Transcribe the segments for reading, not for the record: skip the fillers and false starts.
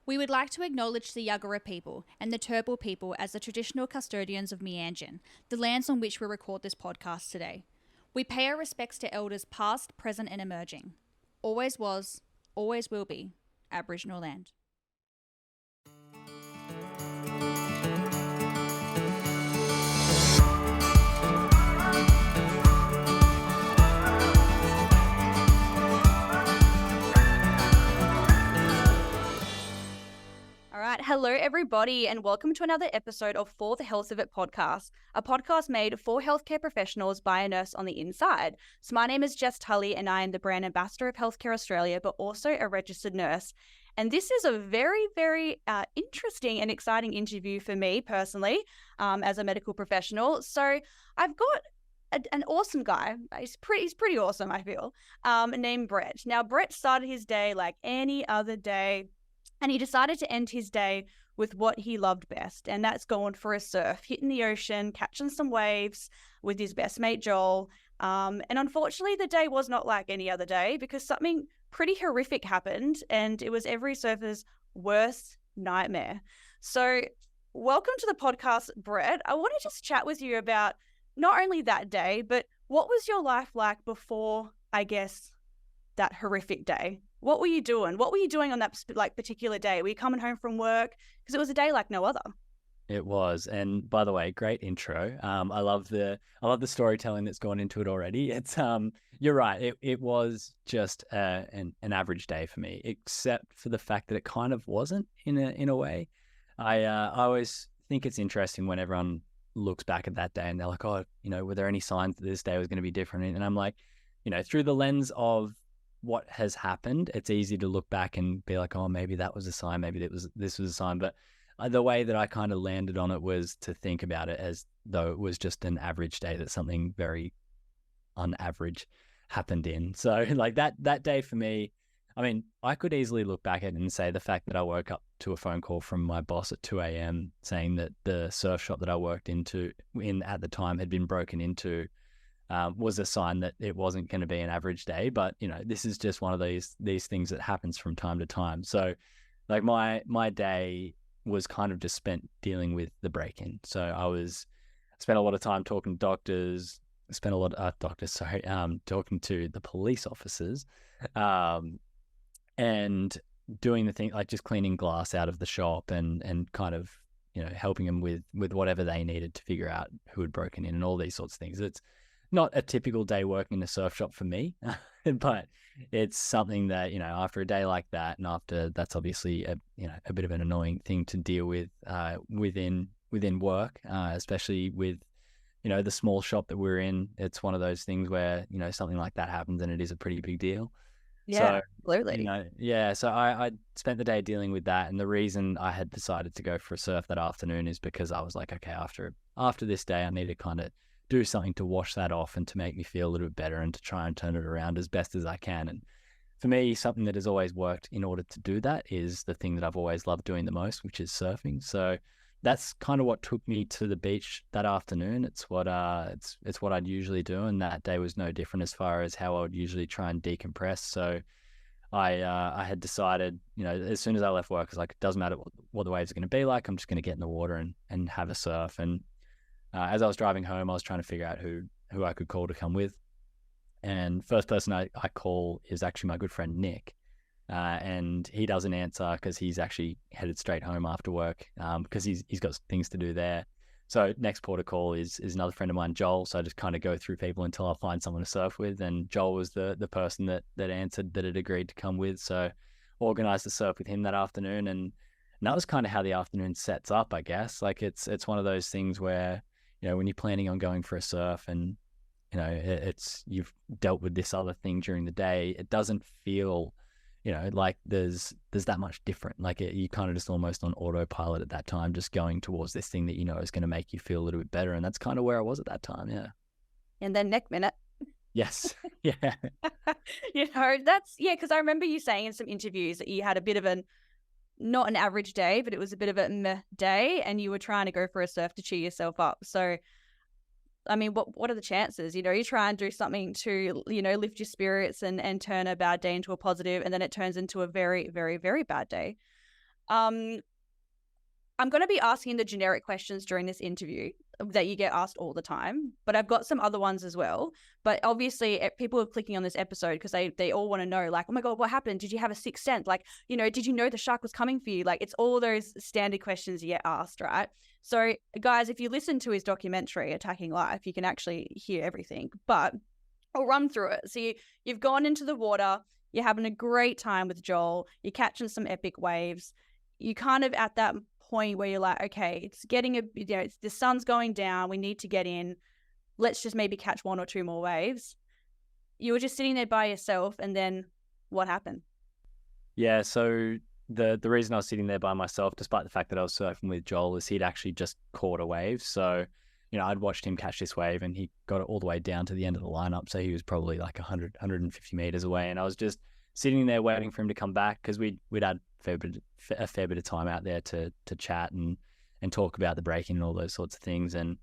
We would like to acknowledge the Yuggera people and the Turrbal people as the traditional custodians of Meanjin, the lands on which we record this podcast today. We pay our respects to elders past, present and emerging. Always was, always will be, Aboriginal land. All right. Hello, everybody, and welcome to another episode of For the Health of It podcast, a podcast made for healthcare professionals by a nurse on the inside. So my name is Jess Tully, and I am the Brand Ambassador of Healthcare Australia, but also a registered nurse. And this is a very, very interesting and exciting interview for me personally as a medical professional. So I've got an awesome guy. He's pretty awesome, I feel, named Brett. Now, Brett started his day like any other day, and he decided to end his day with what he loved best, and that's going for a surf, hitting the ocean, catching some waves with his best mate, Joel. And unfortunately, the day was not like any other day because something pretty horrific happened, and it was every surfer's worst nightmare. So welcome to the podcast, Brett. I want to just chat with you about not only that day, but what was your life like before, I guess, that horrific day? What were you doing? What were you doing on that particular day? Were you coming home from work? Because it was a day like no other. It was, and by the way, great intro. I love the storytelling that's gone into it already. It's you're right. It was just an average day for me, except for the fact that it kind of wasn't in a way. I always think it's interesting when everyone looks back at that day and they're like, oh, were there any signs that this day was going to be different? And I'm like, through the lens of what has happened, it's easy to look back and be like, oh, maybe that was a sign, maybe this was a sign. But the way that I kind of landed on it was to think about it as though it was just an average day, that something very unaverage happened in. So like that day for me, I mean, I could easily look back at it and say the fact that I woke up to a phone call from my boss at 2 a.m. saying that the surf shop that I worked in at the time had been broken into was a sign that it wasn't going to be an average day. But this is just one of these things that happens from time to time. So like my day was kind of just spent dealing with the break-in. So I spent a lot of time talking to doctors, talking to the police officers, and doing the thing like just cleaning glass out of the shop and kind of helping them with whatever they needed to figure out who had broken in and all these sorts of things. It's not a typical day working in a surf shop for me, but it's something that, after a day like that, and after that's obviously a bit of an annoying thing to deal with within work, especially with, the small shop that we're in. It's one of those things where, something like that happens and it is a pretty big deal. Yeah, so, absolutely. So I spent the day dealing with that. And the reason I had decided to go for a surf that afternoon is because I was like, okay, after this day, I need to kind of do something to wash that off and to make me feel a little bit better and to try and turn it around as best as I can. And for me, something that has always worked in order to do that is the thing that I've always loved doing the most, which is surfing. So that's kind of what took me to the beach that afternoon. It's what I'd usually do, and that day was no different as far as how I would usually try and decompress. So I had decided, as soon as I left work, I was like, it doesn't matter what the waves are going to be like. I'm just going to get in the water and have a surf. And as I was driving home, I was trying to figure out who I could call to come with. And first person I call is actually my good friend, Nick. And he doesn't answer because he's actually headed straight home after work because he's got things to do there. So next port of call is another friend of mine, Joel. So I just kind of go through people until I find someone to surf with. And Joel was the person that answered that had agreed to come with. So organized the surf with him that afternoon. And that was kind of how the afternoon sets up, I guess. Like it's one of those things where, when you're planning on going for a surf and, it's you've dealt with this other thing during the day, it doesn't feel, like there's that much different. Like you kind of just almost on autopilot at that time, just going towards this thing that is going to make you feel a little bit better. And that's kind of where I was at that time. Yeah. And then next minute. Yes. Yeah. Because I remember you saying in some interviews that you had a bit of not an average day, but it was a bit of a meh day, and you were trying to go for a surf to cheer yourself up. So I mean, what are the chances? You try and do something to, lift your spirits and turn a bad day into a positive, and then it turns into a very, very, very bad day. Um, I'm going to be asking the generic questions during this interview that you get asked all the time, but I've got some other ones as well. But obviously, people are clicking on this episode because they all want to know, like, oh my God, what happened? Did you have a sixth sense? Like, did you know the shark was coming for you? Like, it's all those standard questions you get asked, right? So, guys, if you listen to his documentary, Attacking Life, you can actually hear everything. But I'll run through it. So, you've gone into the water, you're having a great time with Joel, you're catching some epic waves. You kind of at that point where you're like, okay, it's getting the sun's going down, we need to get in, let's just maybe catch one or two more waves. You were just sitting there by yourself, and then what happened? Yeah, so the reason I was sitting there by myself, despite the fact that I was surfing with Joel, is he'd actually just caught a wave. So, I'd watched him catch this wave, and he got it all the way down to the end of the lineup. So he was probably like 150 meters away, and I was just sitting there waiting for him to come back, because we'd had a fair bit of time out there to chat and talk about the breaking and all those sorts of things. And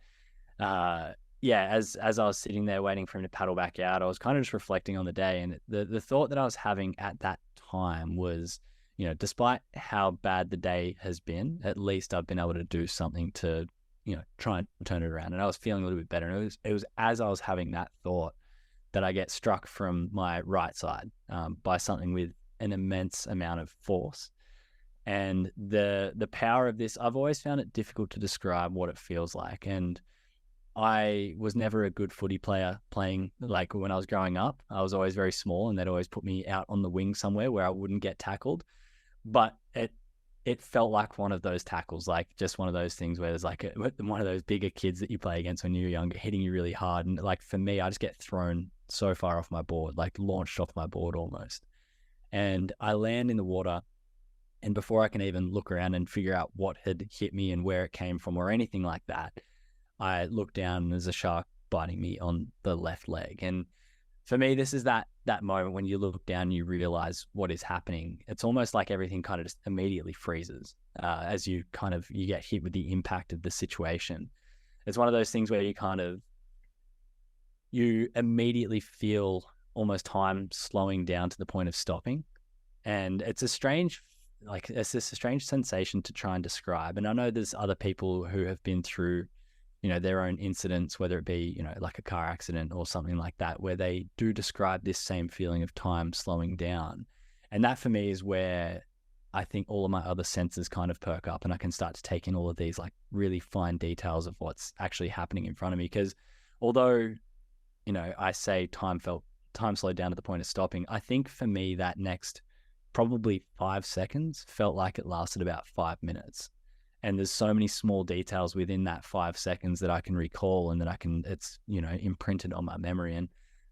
as I was sitting there waiting for him to paddle back out, I was kind of just reflecting on the day, and the thought that I was having at that time was, despite how bad the day has been, at least I've been able to do something to, try and turn it around. And I was feeling a little bit better. And it was as I was having that thought that I get struck from my right side by something with an immense amount of force. And the power of this, I've always found it difficult to describe what it feels like. And I was never a good footy player playing, like when I was growing up. I was always very small, and they'd always put me out on the wing somewhere where I wouldn't get tackled. But it felt like one of those tackles, like just one of those things where there's like one of those bigger kids that you play against when you're younger, hitting you really hard. And like for me, I just get thrown so far off my board, like launched off my board almost. And I land in the water, and before I can even look around and figure out what had hit me and where it came from or anything like that, I look down and there's a shark biting me on the left leg. And for me, this is that moment when you look down and you realize what is happening. It's almost like everything kind of just immediately freezes as you get hit with the impact of the situation. It's one of those things where you immediately feel almost time slowing down to the point of stopping. And it's a strange sensation to try and describe. And I know there's other people who have been through their own incidents, whether it be, like a car accident or something like that, where they do describe this same feeling of time slowing down. And that for me is where I think all of my other senses kind of perk up, and I can start to take in all of these like really fine details of what's actually happening in front of me. Because although, I say time slowed down to the point of stopping, I think for me that next probably 5 seconds felt like it lasted about 5 minutes. And there's so many small details within that 5 seconds that I can recall, and that it's imprinted on my memory. And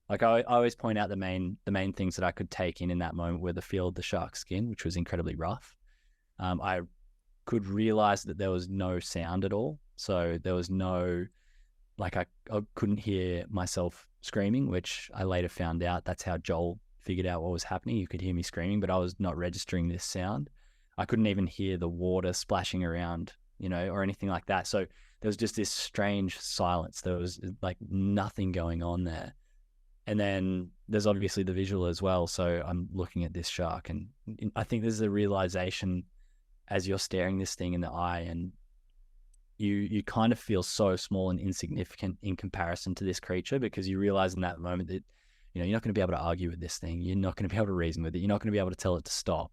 like I always point out, the main things that I could take in that moment were the feel of the shark's skin, which was incredibly rough. I could realize that there was no sound at all. So there was no, like I couldn't hear myself screaming, which I later found out that's how Joel figured out what was happening. You could hear me screaming, but I was not registering this sound. I couldn't even hear the water splashing around, or anything like that. So there was just this strange silence. There was like nothing going on there. And then there's obviously the visual as well. So I'm looking at this shark, and I think there's a realization as you're staring this thing in the eye, and you kind of feel so small and insignificant in comparison to this creature, because you realize in that moment that, you're not going to be able to argue with this thing. You're not going to be able to reason with it. You're not going to be able to tell it to stop.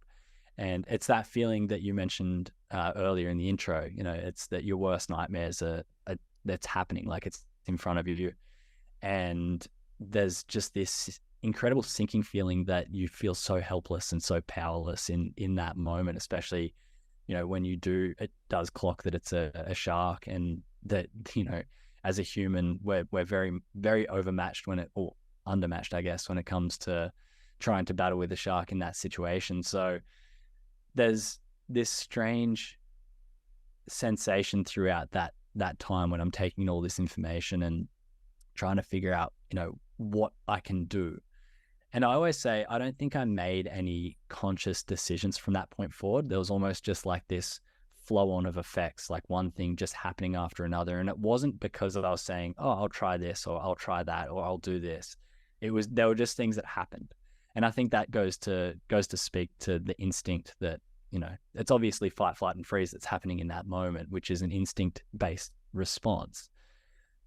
And it's that feeling that you mentioned earlier in the intro. It's that your worst nightmares are that's happening, like it's in front of you. And there's just this incredible sinking feeling that you feel so helpless and so powerless in that moment, especially, when it does clock that it's a shark, and that, as a human, we're very, very overmatched or undermatched, I guess, when it comes to trying to battle with a shark in that situation. So there's this strange sensation throughout that time when I'm taking all this information and trying to figure out, what I can do. And I always say, I don't think I made any conscious decisions from that point forward. There was almost just like this flow on of effects, like one thing just happening after another. And it wasn't because I was saying, oh, I'll try this, or I'll try that, or I'll do this. There were just things that happened. And I think that goes to speak to the instinct that it's obviously fight, flight, and freeze that's happening in that moment, which is an instinct-based response.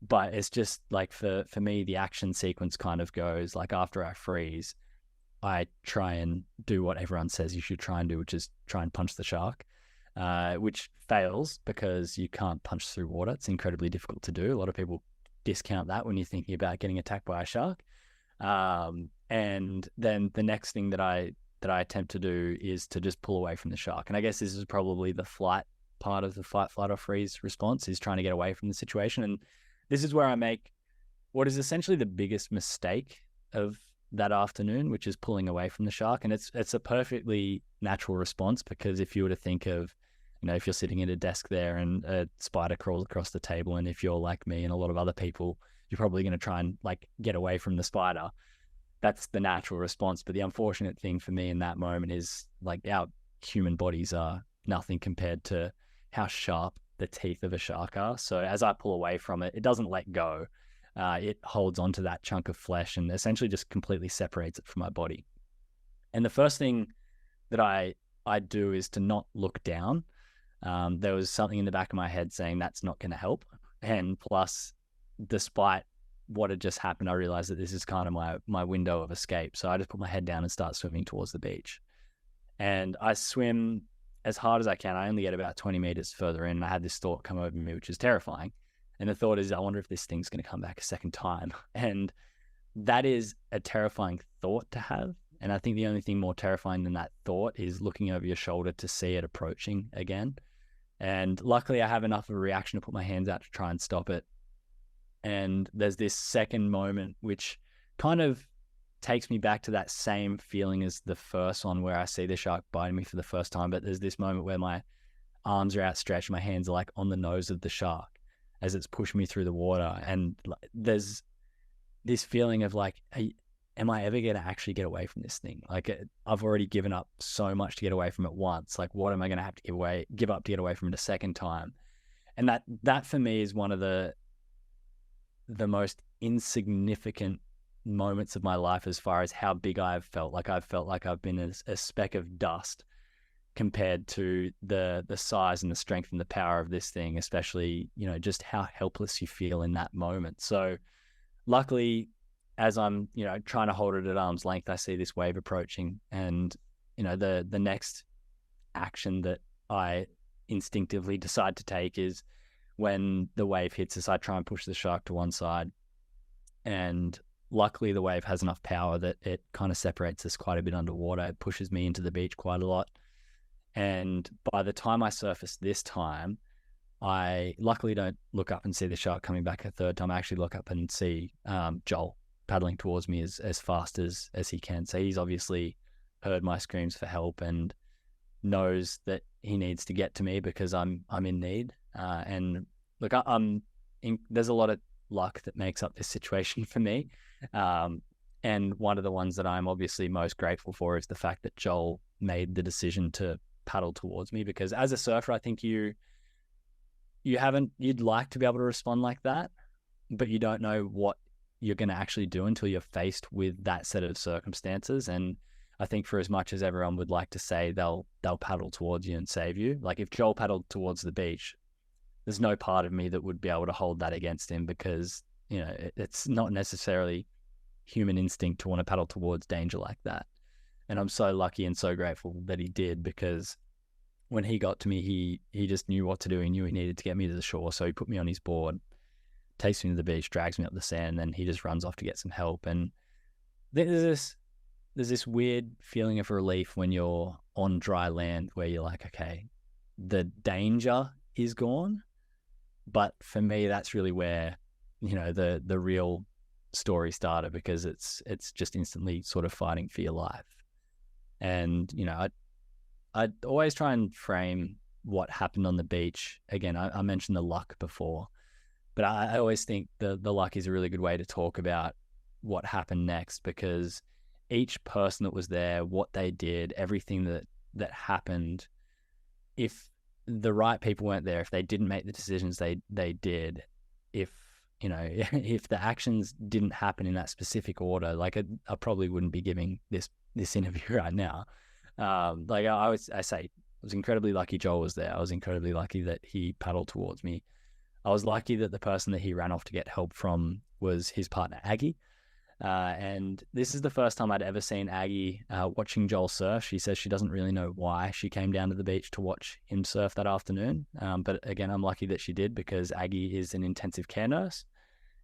But it's just like for me, the action sequence kind of goes like after I freeze, I try and do what everyone says you should try and do, which is try and punch the shark, which fails because you can't punch through water. It's incredibly difficult to do. A lot of people discount that when you're thinking about getting attacked by a shark. And then the next thing that I attempt to do is to just pull away from the shark. And I guess this is probably the flight part of the fight, flight, or freeze response, is trying to get away from the situation. And this is where I make what is essentially the biggest mistake of that afternoon, which is pulling away from the shark. And it's a perfectly natural response, because if you were to think of, if you're sitting at a desk there and a spider crawls across the table, and if you're like me and a lot of other people, you're probably going to try and like get away from the spider. That's the natural response. But the unfortunate thing for me in that moment is like our human bodies are nothing compared to how sharp the teeth of a shark are. So as I pull away from it, it doesn't let go. It holds onto that chunk of flesh and essentially just completely separates it from my body. And the first thing that I do is to not look down. There was something in the back of my head saying that's not going to help. And plus, despite what had just happened, I realized that this is kind of my window of escape. So I just put my head down and start swimming towards the beach. And I swim as hard as I can. I only get about 20 meters further in, and I had this thought come over me, which is terrifying. And the thought is, I wonder if this thing's going to come back a second time. And that is a terrifying thought to have. And I think the only thing more terrifying than that thought is looking over your shoulder to see it approaching again. And luckily I have enough of a reaction to put my hands out to try and stop it. And there's this second moment, which kind of takes me back to that same feeling as the first one, where I see the shark biting me for the first time. But there's this moment where my arms are outstretched, my hands are like on the nose of the shark as it's pushing me through the water. And there's this feeling of like, am I ever going to actually get away from this thing? Like, I've already given up so much to get away from it once. Like, what am I going to have to give up to get away from it a second time? And that for me is one of the most insignificant moments of my life as far as how big I've felt. Like, I've felt like I've been a speck of dust compared to the size and the strength and the power of this thing, especially, just how helpless you feel in that moment. So luckily, as I'm, trying to hold it at arm's length, I see this wave approaching, and, the next action that I instinctively decide to take is when the wave hits us, I try and push the shark to one side. And luckily the wave has enough power that it kind of separates us quite a bit underwater. It pushes me into the beach quite a lot. And by the time I surface this time, I luckily don't look up and see the shark coming back a third time. I actually look up and see Joel paddling towards me as fast as he can. So he's obviously heard my screams for help and knows that he needs to get to me because I'm in need. And look, there's a lot of luck that makes up this situation for me. And one of the ones that I'm obviously most grateful for is the fact that Joel made the decision to paddle towards me, because as a surfer, I think you'd like to be able to respond like that, but you don't know what you're going to actually do until you're faced with that set of circumstances. And I think for as much as everyone would like to say they'll paddle towards you and save you, like if Joel paddled towards the beach, there's no part of me that would be able to hold that against him, because it's not necessarily human instinct to want to paddle towards danger like that. And I'm so lucky and so grateful that he did, because when he got to me, he just knew what to do. He knew he needed to get me to the shore. So he put me on his board, takes me to the beach, drags me up the sand, and then he just runs off to get some help. And there's this weird feeling of relief when you're on dry land where you're like, okay, the danger is gone. But for me, that's really where, the real story started, because it's just instantly sort of fighting for your life. And, I'd always try and frame what happened on the beach. Again, I mentioned the luck before, but I always think the luck is a really good way to talk about what happened next, because each person that was there, what they did, everything that happened, if the right people weren't there, if they didn't make the decisions they did, if the actions didn't happen in that specific order, like I probably wouldn't be giving this interview right now. Like I say, was incredibly lucky Joel was there. I was incredibly lucky that he paddled towards me. I was lucky that the person that he ran off to get help from was his partner, Aggie. And this is the first time I'd ever seen Aggie watching Joel surf. She says she doesn't really know why she came down to the beach to watch him surf that afternoon. But again, I'm lucky that she did, because Aggie is an intensive care nurse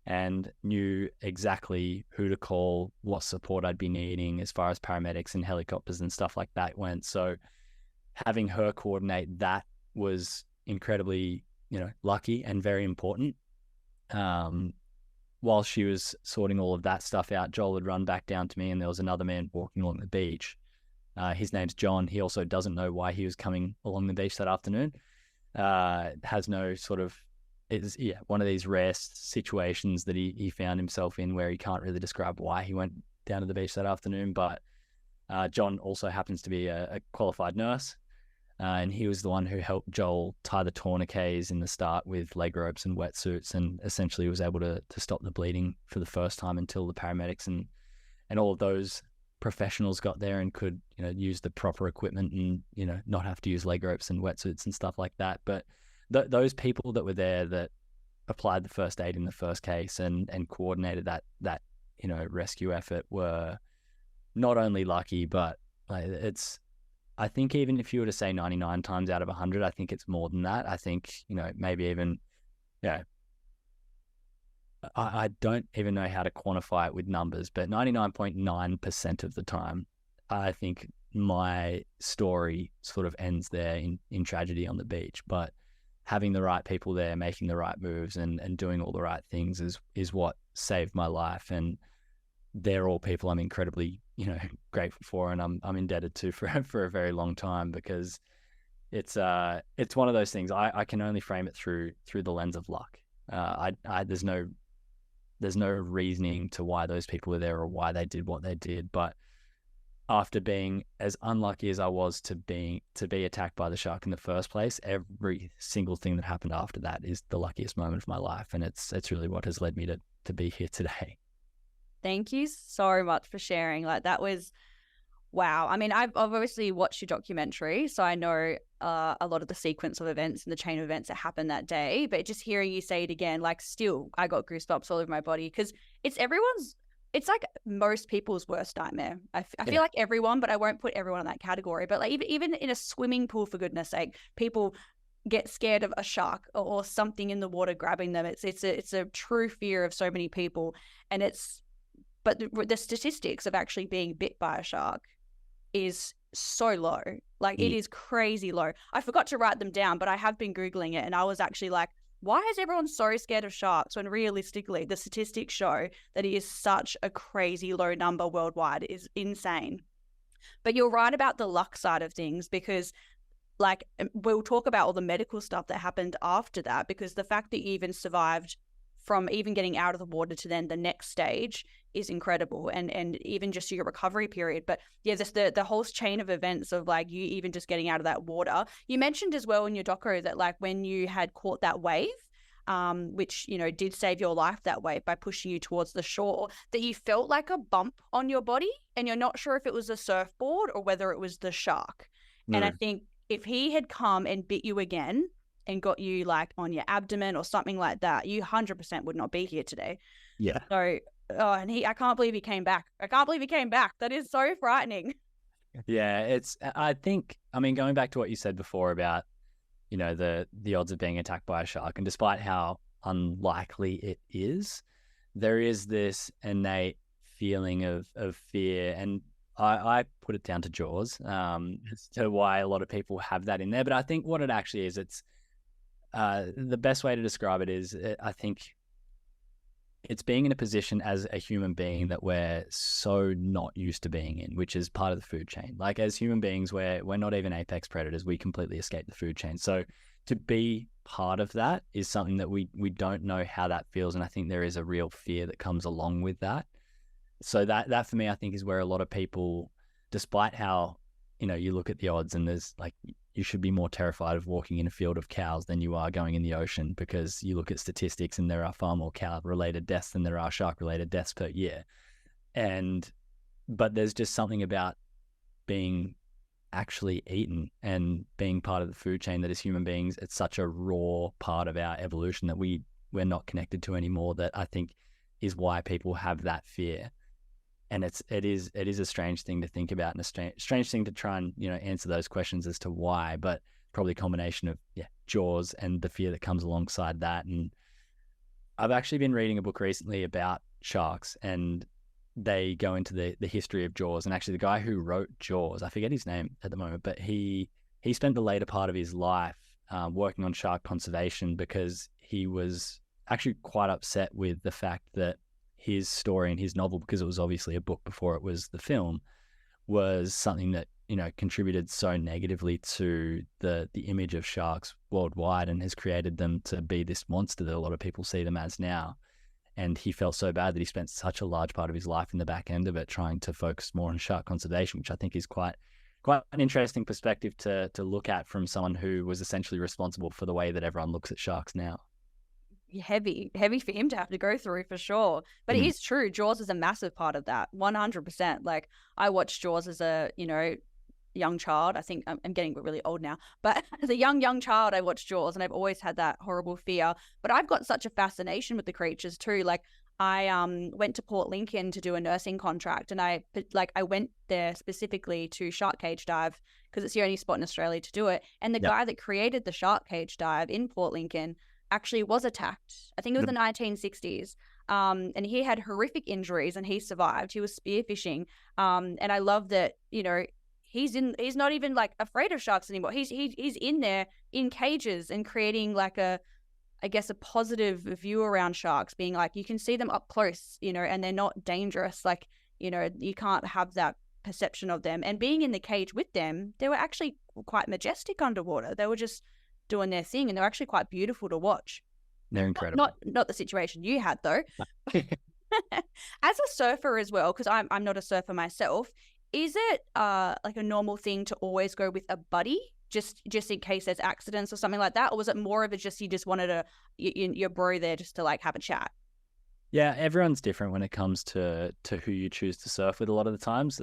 and knew exactly who to call, what support I'd be needing as far as paramedics and helicopters and stuff like that went. So having her coordinate that was incredibly, lucky and very important. While she was sorting all of that stuff out, Joel had run back down to me, and there was another man walking along the beach. His name's John. He also doesn't know why he was coming along the beach that afternoon. Has no sort of, it's one of these rare situations that he found himself in where he can't really describe why he went down to the beach that afternoon. But John also happens to be a qualified nurse. And he was the one who helped Joel tie the tourniquets in the start with leg ropes and wetsuits, and essentially was able to stop the bleeding for the first time until the paramedics and all of those professionals got there and could, use the proper equipment and, not have to use leg ropes and wetsuits and stuff like that. But those people that were there that applied the first aid in the first case and coordinated that rescue effort were not only lucky, but I think even if you were to say 99 times out of 100, I think it's more than that. I think, maybe even, I don't even know how to quantify it with numbers, but 99.9% of the time, I think my story sort of ends there in tragedy on the beach. But having the right people there, making the right moves and doing all the right things is what saved my life. And they're all people I'm incredibly, grateful for, and I'm indebted to for a very long time, because it's one of those things. I can only frame it through the lens of luck. There's no reasoning to why those people were there or why they did what they did. But after being as unlucky as I was to be attacked by the shark in the first place, every single thing that happened after that is the luckiest moment of my life, and it's really what has led me to be here today. Thank you so much for sharing. Like, that was, wow. I mean, I've obviously watched your documentary, so I know a lot of the sequence of events and the chain of events that happened that day. But just hearing you say it again, like, still, I got goosebumps all over my body, because it's like most people's worst nightmare. I feel like everyone, but I won't put everyone in that category. But like even in a swimming pool, for goodness sake, people get scared of a shark or something in the water grabbing them. It's a true fear of so many people, and but the statistics of actually being bit by a shark is so low. Like, it is crazy low. I forgot to write them down, but I have been Googling it, and I was actually like, why is everyone so scared of sharks when realistically the statistics show that it is such a crazy low number worldwide? It is insane. But you're right about the luck side of things, because like, we'll talk about all the medical stuff that happened after that, because the fact that you even survived from even getting out of the water to then the next stage is incredible, and even just your recovery period. But yeah, just the whole chain of events of like you even just getting out of that water. You mentioned as well in your doco that like when you had caught that wave, which did save your life that wave by pushing you towards the shore, that you felt like a bump on your body, and you're not sure if it was a surfboard or whether it was the shark. And I think if he had come and bit you again and got you like on your abdomen or something like that, you 100% would not be here today. Yeah. So, I can't believe he came back. That is so frightening. Yeah, I think, going back to what you said before about, the odds of being attacked by a shark, and despite how unlikely it is, there is this innate feeling of fear. And I put it down to Jaws, as to why a lot of people have that in there. But I think what it actually is, it's, the best way to describe it is, I think it's being in a position as a human being that we're so not used to being in, which is part of the food chain. Like, as human beings, we're not even apex predators. We completely escape the food chain. So to be part of that is something that we don't know how that feels. And I think there is a real fear that comes along with that. So that for me, I think, is where a lot of people, despite how, you look at the odds and there's like, you should be more terrified of walking in a field of cows than you are going in the ocean, because you look at statistics and there are far more cow-related deaths than there are shark-related deaths per year. But there's just something about being actually eaten, and being part of the food chain that as human beings, it's such a raw part of our evolution that we're not connected to anymore, that I think is why people have that fear. And it is a strange thing to think about, and a strange thing to try and, answer those questions as to why, but probably a combination of jaws and the fear that comes alongside that. And I've actually been reading a book recently about sharks, and they go into the history of Jaws. And actually the guy who wrote Jaws, I forget his name at the moment, but he spent the later part of his life working on shark conservation, because he was actually quite upset with the fact that his story and his novel, because it was obviously a book before it was the film, was something that, contributed so negatively to the image of sharks worldwide, and has created them to be this monster that a lot of people see them as now. And he felt so bad that he spent such a large part of his life in the back end of it trying to focus more on shark conservation, which I think is quite an interesting perspective to look at from someone who was essentially responsible for the way that everyone looks at sharks now. Heavy for him to have to go through, for sure. But it is true. Jaws is a massive part of that, 100%. Like, I watched Jaws as a, young child. I think I'm getting really old now, but as a young child, I watched Jaws, and I've always had that horrible fear. But I've got such a fascination with the creatures too. Like, I went to Port Lincoln to do a nursing contract, and I went there specifically to shark cage dive, because it's the only spot in Australia to do it. And the guy that created the shark cage dive in Port Lincoln actually was attacked. I think it was the 1960s. And he had horrific injuries, and he survived. He was spearfishing. And I love that, he's not even like afraid of sharks anymore. He's in there in cages and creating like a positive view around sharks, being like, you can see them up close, and they're not dangerous. Like, you can't have that perception of them. And being in the cage with them, they were actually quite majestic underwater. They were just doing their thing, and they're actually quite beautiful to watch. They're incredible. Not the situation you had though. As a surfer as well, because I'm not a surfer myself, is it like a normal thing to always go with a buddy, just in case there's accidents or something like that? Or was it more of you just wanted your bro there just to like have a chat? Yeah, everyone's different when it comes to who you choose to surf with. A lot of the times,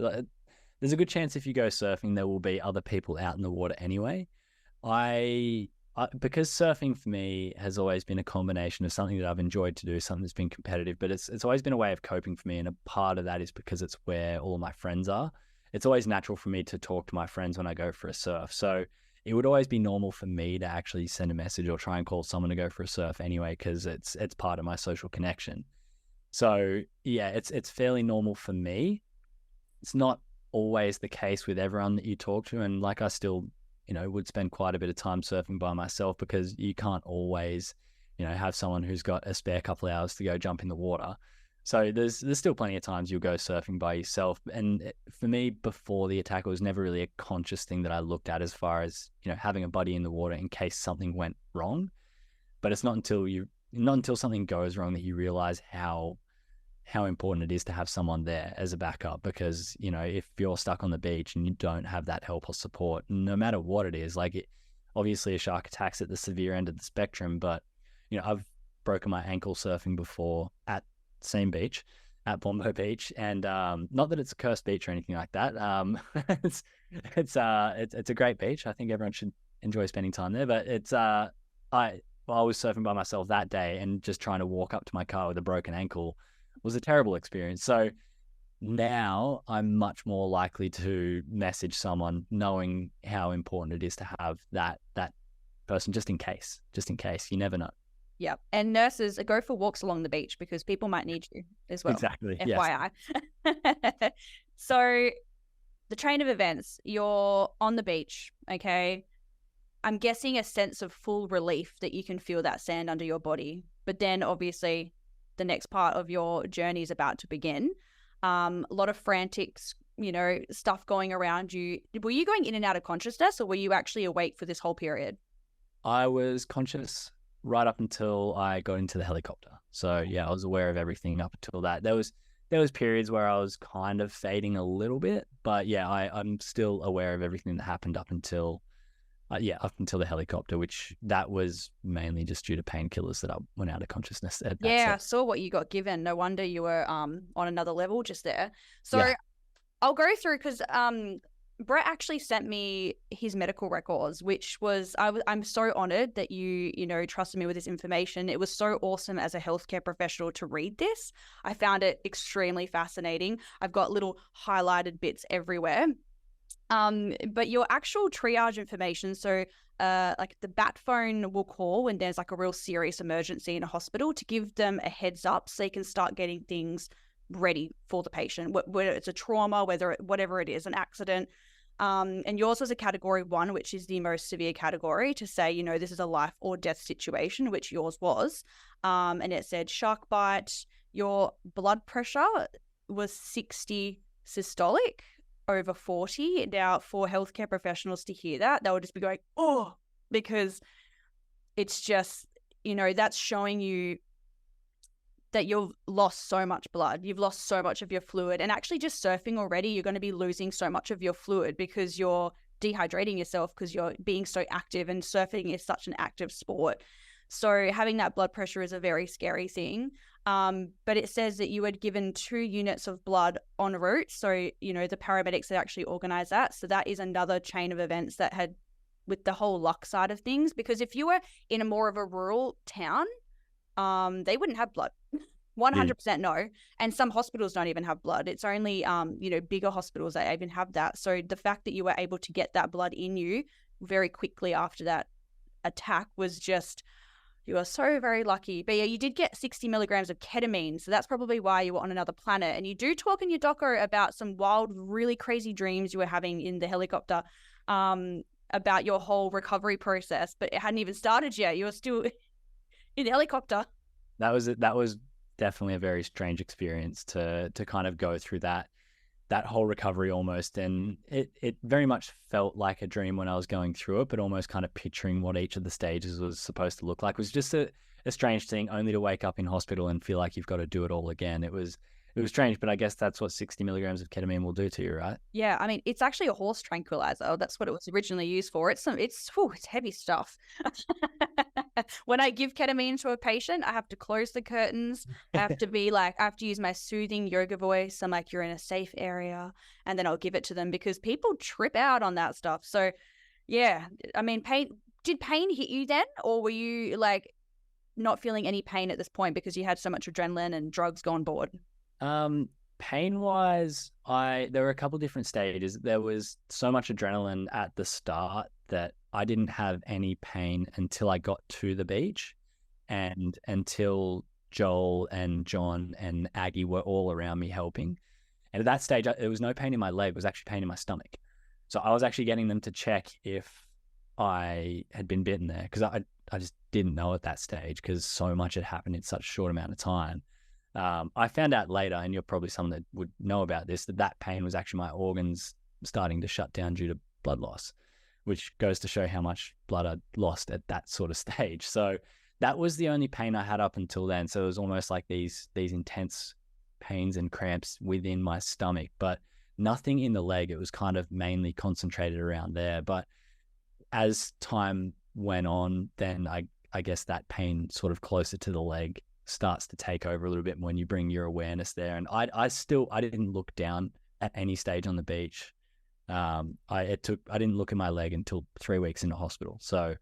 there's a good chance if you go surfing, there will be other people out in the water anyway. Because surfing for me has always been a combination of something that I've enjoyed to do, something that's been competitive, but it's always been a way of coping for me. And a part of that is because it's where all of my friends are. It's always natural for me to talk to my friends when I go for a surf. So it would always be normal for me to actually send a message or try and call someone to go for a surf anyway, because it's part of my social connection. So yeah, it's fairly normal for me. It's not always the case with everyone that you talk to. And like, I still would spend quite a bit of time surfing by myself, because you can't always, have someone who's got a spare couple of hours to go jump in the water. So there's still plenty of times you'll go surfing by yourself. And for me, before the attack, it was never really a conscious thing that I looked at as far as, having a buddy in the water in case something went wrong. But it's not until something goes wrong that you realize how important it is to have someone there as a backup. Because, if you're stuck on the beach and you don't have that help or support, no matter what it is, obviously a shark attacks at the severe end of the spectrum, but, I've broken my ankle surfing before at the same beach, at Bombo Beach. And not that it's a cursed beach or anything like that. It's a great beach. I think everyone should enjoy spending time there, but I was surfing by myself that day, and just trying to walk up to my car with a broken ankle was a terrible experience. So now I'm much more likely to message someone, knowing how important it is to have that person, just in case. You never know. Yeah. And nurses, go for walks along the beach, because people might need you as well. Exactly. FYI. Yes. So the train of events, you're on the beach, okay? I'm guessing a sense of full relief that you can feel that sand under your body. But then obviously the next part of your journey is about to begin. A lot of frantic, stuff going around you. Were you going in and out of consciousness, or were you actually awake for this whole period? I was conscious right up until I got into the helicopter. So yeah, I was aware of everything up until that. There was periods where I was kind of fading a little bit, but yeah, I'm still aware of everything that happened up until the helicopter, which that was mainly just due to painkillers that I went out of consciousness. I saw what you got given. No wonder you were on another level just there. So yeah. I'll go through, because Brett actually sent me his medical records, which was, I'm so honored that you trusted me with this information. It was so awesome as a healthcare professional to read this. I found it extremely fascinating. I've got little highlighted bits everywhere. But your actual triage information, so like the bat phone will call when there's like a real serious emergency in a hospital to give them a heads up so they can start getting things ready for the patient, whether it's a trauma, whatever it is, an accident. And yours was a category 1, which is the most severe category, to say, this is a life or death situation, which yours was. And it said shark bite. Your blood pressure was 60 systolic over 40. Now, for healthcare professionals to hear that, they would just be going, oh, because it's just, that's showing you that you've lost so much blood. You've lost so much of your fluid. And actually just surfing already, you're going to be losing so much of your fluid because you're dehydrating yourself because you're being so active, and surfing is such an active sport. So having that blood pressure is a very scary thing. But it says that you had given 2 units of blood en route. So, the paramedics had actually organized that. So that is another chain of events that had, with the whole luck side of things, because if you were in a more of a rural town, they wouldn't have blood. 100% no. And some hospitals don't even have blood. It's only, bigger hospitals that even have that. So the fact that you were able to get that blood in you very quickly after that attack was just, you are so very lucky. But yeah, you did get 60 milligrams of ketamine. So that's probably why you were on another planet. And you do talk in your doco about some wild, really crazy dreams you were having in the helicopter, about your whole recovery process, but it hadn't even started yet. You were still in the helicopter. That was definitely a very strange experience to kind of go through that whole recovery almost. And it very much felt like a dream when I was going through it, but almost kind of picturing what each of the stages was supposed to look like. It was just a strange thing, only to wake up in hospital and feel like you've got to do it all again. It was strange, but I guess that's what 60 milligrams of ketamine will do to you, right? Yeah, I mean, it's actually a horse tranquilizer. That's what it was originally used for. It's heavy stuff. When I give ketamine to a patient, I have to close the curtains. I have to use my soothing yoga voice. I'm like, you're in a safe area, and then I'll give it to them because people trip out on that stuff. So, yeah, I mean, did pain hit you then, or were you like not feeling any pain at this point because you had so much adrenaline and drugs gone board? Pain wise, there were a couple different stages. There was so much adrenaline at the start that I didn't have any pain until I got to the beach, and until Joel and John and Aggie were all around me helping. And at that stage, there was no pain in my leg. It was actually pain in my stomach. So I was actually getting them to check if I had been bitten there, because I just didn't know at that stage because so much had happened in such a short amount of time. I found out later, and you're probably someone that would know about this, that pain was actually my organs starting to shut down due to blood loss, which goes to show how much blood I'd lost at that sort of stage. So that was the only pain I had up until then. So it was almost like these intense pains and cramps within my stomach, but nothing in the leg. It was kind of mainly concentrated around there. But as time went on, then I guess that pain sort of closer to the leg starts to take over a little bit when you bring your awareness there. And I didn't look down at any stage on the beach. I didn't look at my leg until 3 weeks in the hospital. So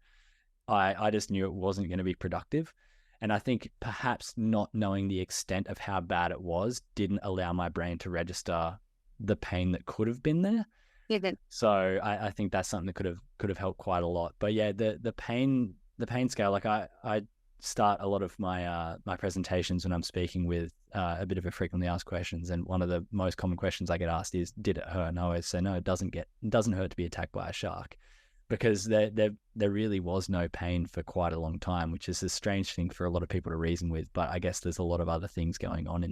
I just knew it wasn't going to be productive. And I think perhaps not knowing the extent of how bad it was didn't allow my brain to register the pain that could have been there. Yeah. So I think that's something that could have helped quite a lot. But yeah, the pain scale, like I start a lot of my my presentations when I'm speaking with a bit of a frequently asked questions, and one of the most common questions I get asked is, did it hurt? And I always say, no, it doesn't hurt to be attacked by a shark, because there really was no pain for quite a long time, which is a strange thing for a lot of people to reason with. But I guess there's a lot of other things going on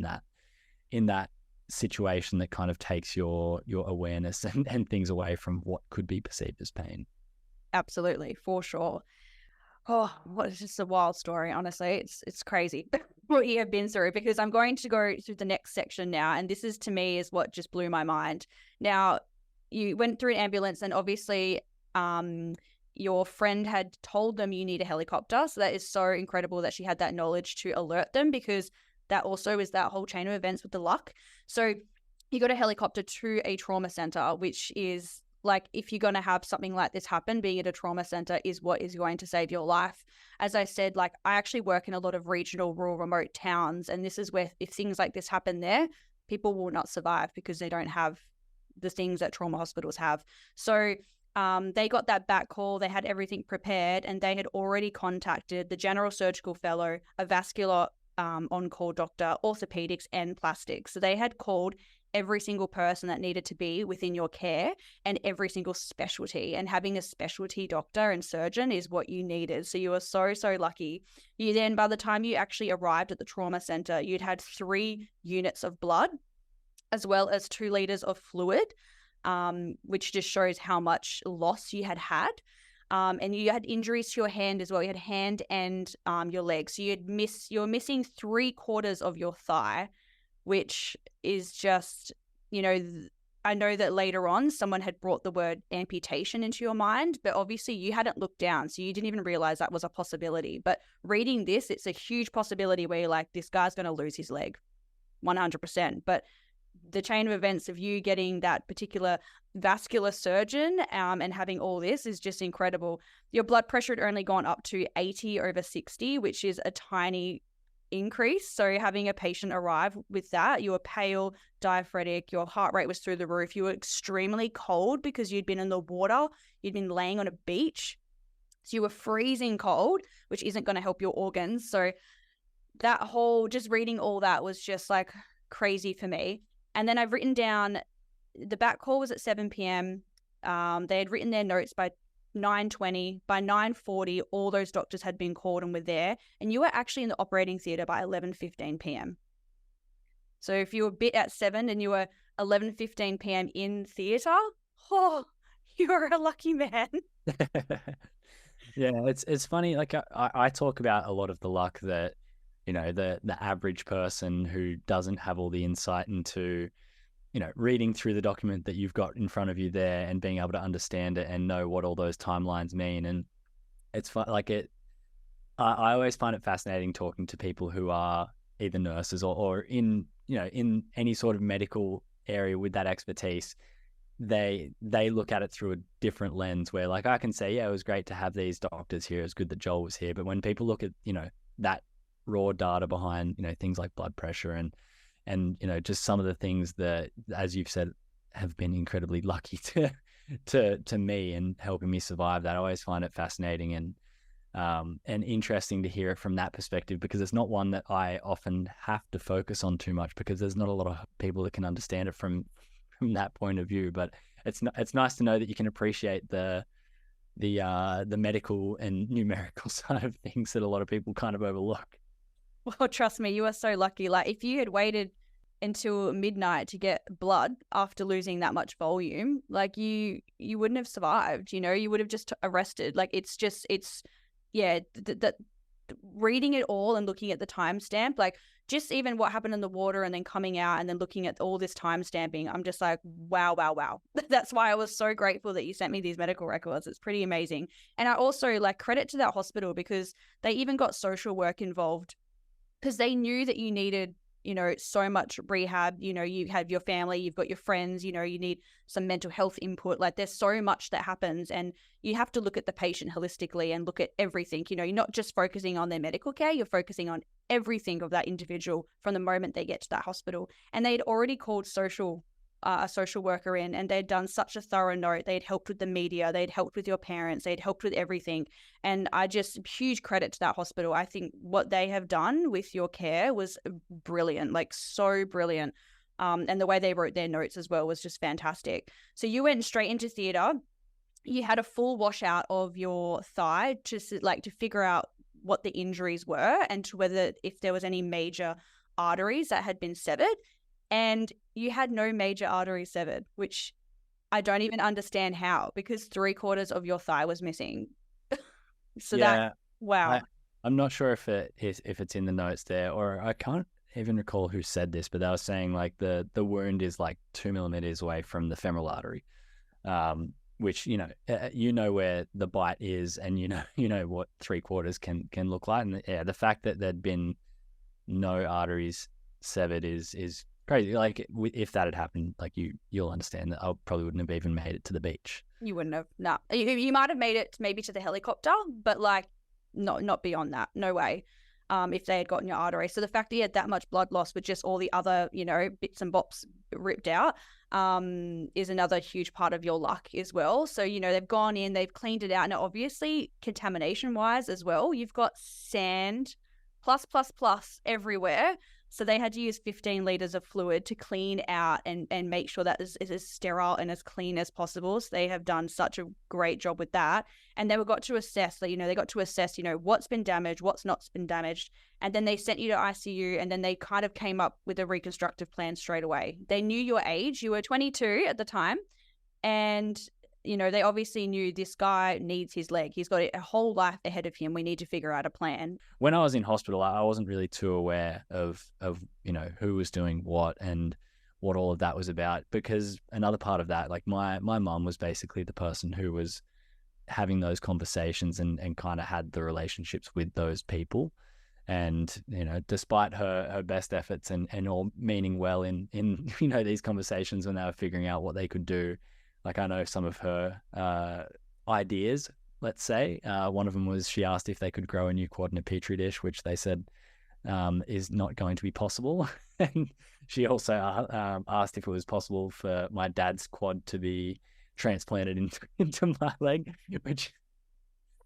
in that situation that kind of takes your awareness and things away from what could be perceived as pain. Absolutely, for sure. Oh, it's just a wild story, honestly. It's crazy what you have been through, because I'm going to go through the next section now, and this is, to me, is what just blew my mind. Now, you went through an ambulance, and obviously your friend had told them you need a helicopter, so that is so incredible that she had that knowledge to alert them, because that also is that whole chain of events with the luck. So you got a helicopter to a trauma center, which is like if you're going to have something like this happen, being at a trauma center is what is going to save your life. As I said, like I actually work in a lot of regional, rural, remote towns. And this is where if things like this happen there, people will not survive because they don't have the things that trauma hospitals have. So they got that back call. They had everything prepared, and they had already contacted the general surgical fellow, a vascular on-call doctor, orthopedics, and plastics. So they had called every single person that needed to be within your care and every single specialty. And having a specialty doctor and surgeon is what you needed. So you were so, so lucky. You then, by the time you actually arrived at the trauma center, you'd had 3 units of blood as well as 2 liters of fluid, which just shows how much loss you had had. And you had injuries to your hand as well. You had hand and your leg. So you were missing 3/4 of your thigh, which is just, I know that later on someone had brought the word amputation into your mind, but obviously you hadn't looked down, so you didn't even realize that was a possibility. But reading this, it's a huge possibility where you're like, this guy's going to lose his leg 100%. But the chain of events of you getting that particular vascular surgeon and having all this is just incredible. Your blood pressure had only gone up to 80/60, which is a tiny increase. So having a patient arrive with that, you were pale, diaphoretic, your heart rate was through the roof. You were extremely cold because you'd been in the water, you'd been laying on a beach. So you were freezing cold, which isn't going to help your organs. So that whole, just reading all that was just like crazy for me. And then I've written down the back call was at 7 p.m. They had written their notes by 9:20. By 9:40, all those doctors had been called and were there. And you were actually in the operating theatre by 11:15 p.m. So if you were bit at 7 and you were 11:15 p.m. in theatre, you're a lucky man. Yeah, it's funny. Like I talk about a lot of the luck that, the average person who doesn't have all the insight into, reading through the document that you've got in front of you there and being able to understand it and know what all those timelines mean. And it's fun. I always find it fascinating talking to people who are either nurses or in, in any sort of medical area with that expertise. They look at it through a different lens where, like, I can say, yeah, it was great to have these doctors here. It's good that Joel was here. But when people look at, that raw data behind, things like blood pressure and just some of the things that, as you've said, have been incredibly lucky to me and helping me survive that. I always find it fascinating and interesting to hear it from that perspective, because it's not one that I often have to focus on too much, because there's not a lot of people that can understand it from that point of view. But it's nice to know that you can appreciate the medical and numerical side of things that a lot of people kind of overlook. Well, trust me, you are so lucky. Like, if you had waited until midnight to get blood after losing that much volume, like you wouldn't have survived, you would have just arrested. Like, reading it all and looking at the timestamp, like just even what happened in the water and then coming out and then looking at all this time stamping, I'm just like, wow. That's why I was so grateful that you sent me these medical records. It's pretty amazing. And I also credit to that hospital, because they even got social work involved, because they knew that you needed, so much rehab. You have your family, you've got your friends, you need some mental health input. Like, there's so much that happens, and you have to look at the patient holistically and look at everything. You're not just focusing on their medical care, you're focusing on everything of that individual from the moment they get to that hospital. And they'd already called a social worker in, and they'd done such a thorough note. They'd helped with the media, they'd helped with your parents, they'd helped with everything. And huge credit to that hospital. I think what they have done with your care was brilliant, like so brilliant. And the way they wrote their notes as well was just fantastic. So you went straight into theatre. You had a full washout of your thigh, just to figure out what the injuries were and to whether if there was any major arteries that had been severed. And you had no major arteries severed, which I don't even understand how, because 3/4 of your thigh was missing. So yeah, wow. I'm not sure if it's in the notes there, or I can't even recall who said this, but they were saying the wound is 2 millimeters away from the femoral artery, which where the bite is, and you know what 3/4 can look like. And the fact that there'd been no arteries severed is Crazy. Like if that had happened, like you'll understand that I probably wouldn't have even made it to the beach. You wouldn't have. No, you might have made it maybe to the helicopter, but like not beyond that. No way. If they had gotten your artery. So the fact that you had that much blood loss with just all the other, bits and bops ripped out, is another huge part of your luck as well. So, they've gone in, they've cleaned it out. Now, obviously, contamination wise as well, you've got sand plus everywhere. So they had to use 15 liters of fluid to clean out and make sure that is as sterile and as clean as possible. So they have done such a great job with that. And they got to assess, what's been damaged, what's not been damaged. And then they sent you to ICU, and then they kind of came up with a reconstructive plan straight away. They knew your age. You were 22 at the time. And they obviously knew this guy needs his leg. He's got a whole life ahead of him. We need to figure out a plan. When I was in hospital, I wasn't really too aware of who was doing what and what all of that was about, because another part of that, like my mum was basically the person who was having those conversations and kind of had the relationships with those people. And, despite her best efforts and all meaning well in these conversations when they were figuring out what they could do, like I know some of her ideas, let's say. One of them was she asked if they could grow a new quad in a petri dish, which they said is not going to be possible. And she also asked if it was possible for my dad's quad to be transplanted into my leg, which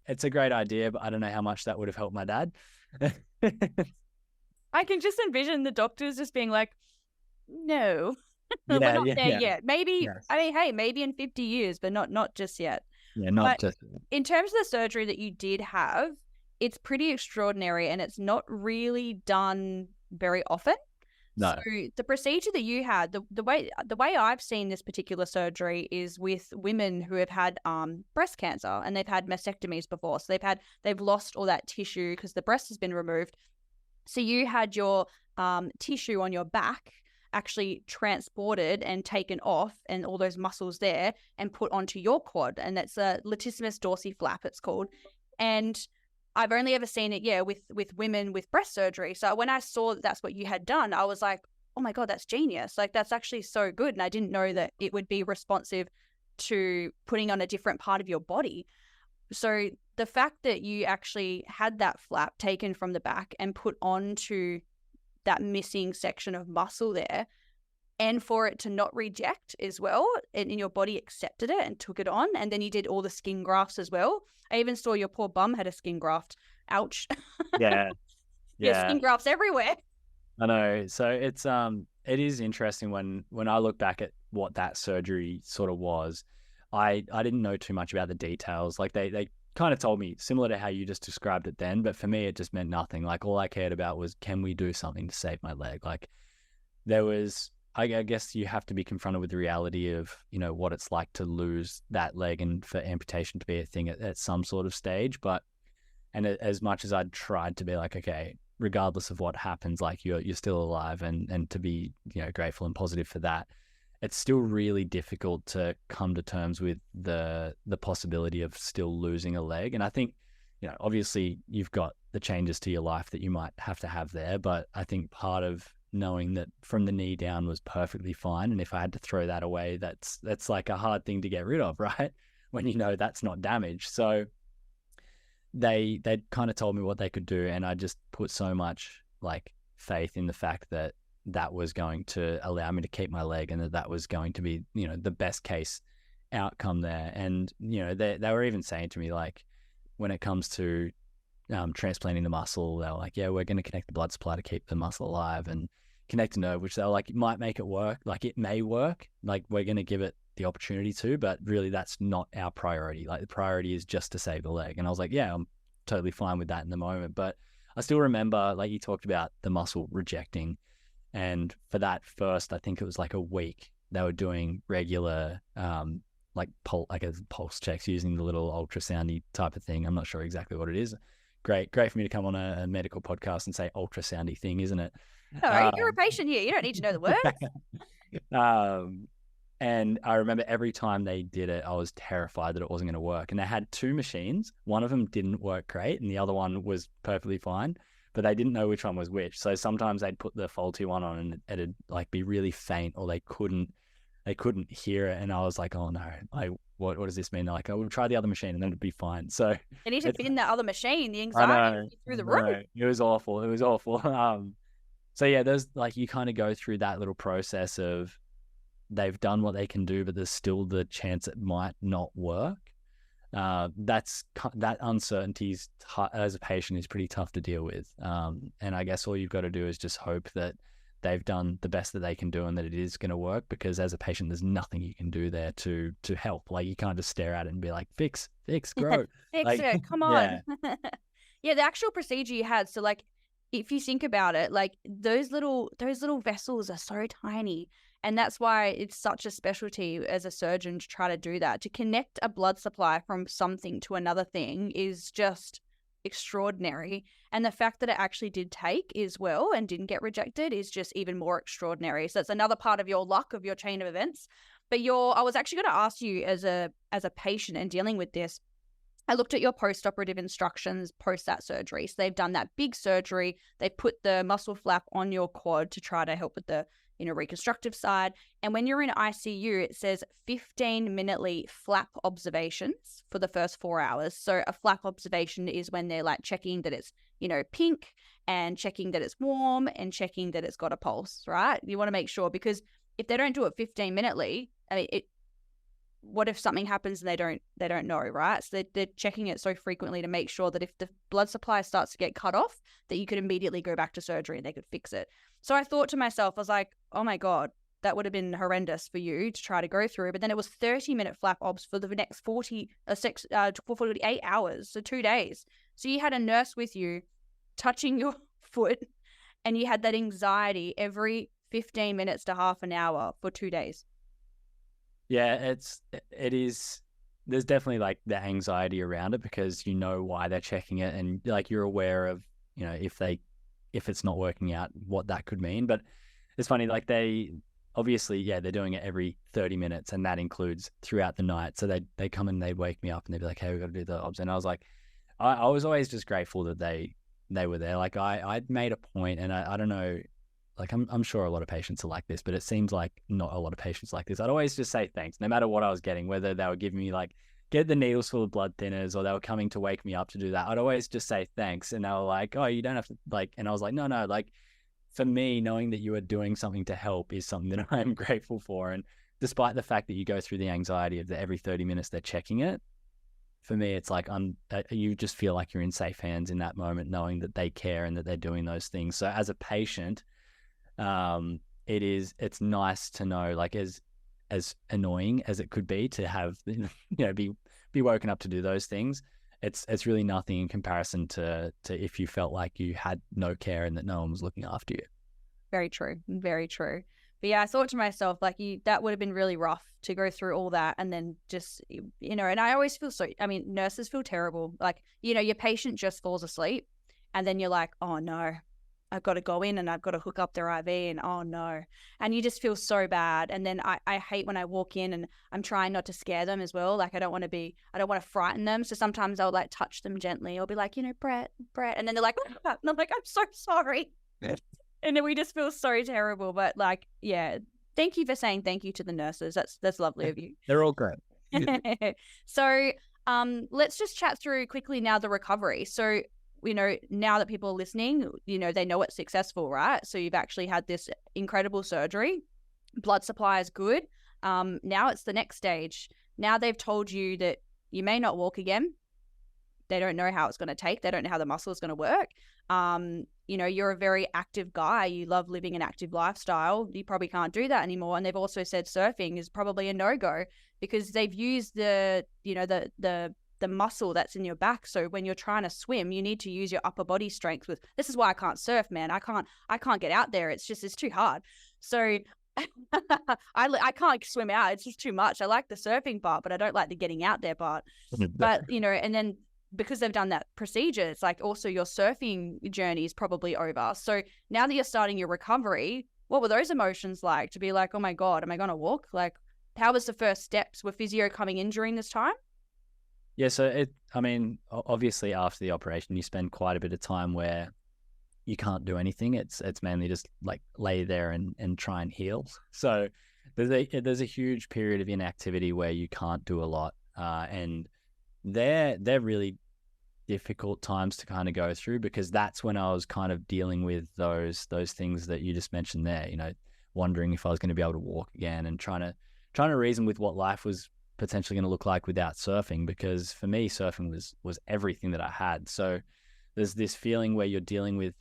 it's a great idea, but I don't know how much that would have helped my dad. I can just envision the doctors just being like, no. Yeah, we're not there yeah. yet. Maybe, Yes. I mean, hey, maybe in 50 years, but not just yet. Yeah, not just. In terms of the surgery that you did have, it's pretty extraordinary, and it's not really done very often. No. So the procedure that you had, the way I've seen this particular surgery is with women who have had breast cancer, and they've had mastectomies before. So they've lost all that tissue because the breast has been removed. So you had your tissue on your back actually transported and taken off, and all those muscles there, and put onto your quad, and that's a latissimus dorsi flap, it's called. And I've only ever seen it, with women with breast surgery. So when I saw that that's what you had done, I was like, oh my God, that's genius. Like, that's actually so good. And I didn't know that it would be responsive to putting on a different part of your body. So the fact that you actually had that flap taken from the back and put onto that missing section of muscle there, and for it to not reject as well, and your body accepted it and took it on, and then you did all the skin grafts as well. I even saw your poor bum had a skin graft. Ouch. Yeah. Yeah, skin grafts everywhere. I know. So it is interesting when I look back at what that surgery sort of was. I didn't know too much about the details. Like they kind of told me similar to how you just described it then, but for me it just meant nothing. Like all I cared about was, can we do something to save my leg? Like there was, I guess you have to be confronted with the reality of, what it's like to lose that leg and for amputation to be a thing at some sort of stage. And as much as I'd tried to be like, okay, regardless of what happens, like you're still alive, and to be, grateful and positive for that, it's still really difficult to come to terms with the possibility of still losing a leg. And I think, obviously you've got the changes to your life that you might have to have there, but I think part of knowing that from the knee down was perfectly fine, and if I had to throw that away, that's like a hard thing to get rid of, right? When that's not damaged. So they kind of told me what they could do, and I just put so much like faith in the fact that was going to allow me to keep my leg, and that was going to be, the best case outcome there. And, they were even saying to me, like, when it comes to transplanting the muscle, they were like, yeah, we're going to connect the blood supply to keep the muscle alive, and connect a nerve, which they're like, it might make it work. Like it may work. Like we're going to give it the opportunity to, but really that's not our priority. Like the priority is just to save the leg. And I was like, yeah, I'm totally fine with that in the moment. But I still remember, like you talked about the muscle rejecting. And for that first, I think it was like a week, they were doing regular, pulse checks using the little ultrasoundy type of thing. I'm not sure exactly what it is. Great for me to come on a medical podcast and say ultrasoundy thing, isn't it? No, you're a patient here. You don't need to know the words. And I remember every time they did it, I was terrified that it wasn't going to work. And they had two machines. One of them didn't work great, and the other one was perfectly fine. but they didn't know which one was which. So sometimes they'd put the faulty one on and it'd like be really faint, or they couldn't hear it. And I was like, oh no, what does this mean? They're like, oh, we'll try the other machine and then it'll be fine. So They need to it's, bin that other machine. The I anxiety know, through the roof. it was awful. It was awful. So yeah, there's like, you kind of go through that little process of they've done what they can do, but there's still the chance it might not work. That uncertainty as a patient is pretty tough to deal with. And I guess all you've got to do is just hope that they've done the best that they can do and that it is going to work, because as a patient, there's nothing you can do there to help. Like, you can't just stare at it and be like, fix, grow. Fix like, it, come on. Yeah. Yeah, the actual procedure you had. So like, if you think about it, like those little vessels are so tiny. And that's why it's such a specialty as a surgeon to try to do that. To connect a blood supply from something to another thing is just extraordinary. And the fact that it actually did take as well and didn't get rejected is just even more extraordinary. So it's another part of your luck, of your chain of events. But I was actually going to ask you, as a patient and dealing with this, I looked at your post-operative instructions post that surgery. So they've done that big surgery. They put the muscle flap on your quad to try to help with the reconstructive side. And when you're in ICU, it says 15-minutely flap observations for the first 4 hours. So a flap observation is when they're like checking that it's, pink, and checking that it's warm, and checking that it's got a pulse, right? You want to make sure, because if they don't do it 15-minutely, I mean, what if something happens and they don't know, right? So they're checking it so frequently to make sure that if the blood supply starts to get cut off, that you could immediately go back to surgery and they could fix it. So I thought to myself, I was like, oh my God, that would have been horrendous for you to try to go through. But then it was 30-minute flap obs for the next 48 hours, so 2 days. So you had a nurse with you touching your foot, and you had that anxiety every 15 minutes to half an hour for 2 days. Yeah, it is. There's definitely like the anxiety around it, because you know why they're checking it, and like you're aware of, if it's not working out, what that could mean. But it's funny, like they obviously, they're doing it every 30 minutes, and that includes throughout the night. So they come and they'd wake me up and they'd be like, hey, we've got to do the obs. And I was like, I was always just grateful that they were there. Like I'd made a point, and I don't know, like I'm sure a lot of patients are like this, but it seems like not a lot of patients like this. I'd always just say thanks, no matter what I was getting, whether they were giving me like, get the needles full of blood thinners, or they were coming to wake me up to do that. I'd always just say thanks. And they were like, oh, you don't have to, like, and I was like, no, like for me, knowing that you are doing something to help is something that I'm grateful for. And despite the fact that you go through the anxiety of every 30 minutes they're checking it, for me, it's like you just feel like you're in safe hands in that moment, knowing that they care and that they're doing those things. So as a patient, it's nice to know, like, as annoying as it could be to have, be woken up to do those things, it's really nothing in comparison to if you felt like you had no care and that no one was looking after you. Very true. Very true. But yeah, I thought to myself, like, that would have been really rough to go through all that, and then just, and I always feel nurses feel terrible. Like, your patient just falls asleep, and then you're like, oh no, I've got to go in and I've got to hook up their IV, and oh no. And you just feel so bad. And then I hate when I walk in and I'm trying not to scare them as well. Like, I don't want to frighten them. So sometimes I'll like touch them gently. I'll be like, Brett. And then they're like, and I'm like, I'm so sorry. And then we just feel so terrible. But like, yeah, thank you for saying thank you to the nurses. That's lovely of you. They're all great. So let's just chat through quickly now the recovery. So, now that people are listening, they know it's successful, right? So you've actually had this incredible surgery. Blood supply is good. Now it's the next stage. Now they've told you that you may not walk again. They don't know how it's going to take. They don't know how the muscle is going to work. You're a very active guy. You love living an active lifestyle. You probably can't do that anymore. And they've also said surfing is probably a no-go, because they've used the muscle that's in your back. So when you're trying to swim, you need to use your upper body strength. This is why I can't surf, man. I can't get out there. It's too hard. So I can't swim out. It's just too much. I like the surfing part, but I don't like the getting out there part. But, and then because they've done that procedure, it's like also your surfing journey is probably over. So now that you're starting your recovery, what were those emotions like to be like, oh my God, am I going to walk? Like, how was the first steps? Were physio coming in during this time? Yeah, so obviously after the operation, you spend quite a bit of time where you can't do anything. It's mainly just like lay there and try and heal. So there's a huge period of inactivity where you can't do a lot, and they're really difficult times to kind of go through, because that's when I was kind of dealing with those things that you just mentioned there. Wondering if I was going to be able to walk again, and trying to reason with what life was potentially going to look like without surfing, because for me surfing was everything that I had. So there's this feeling where you're dealing with,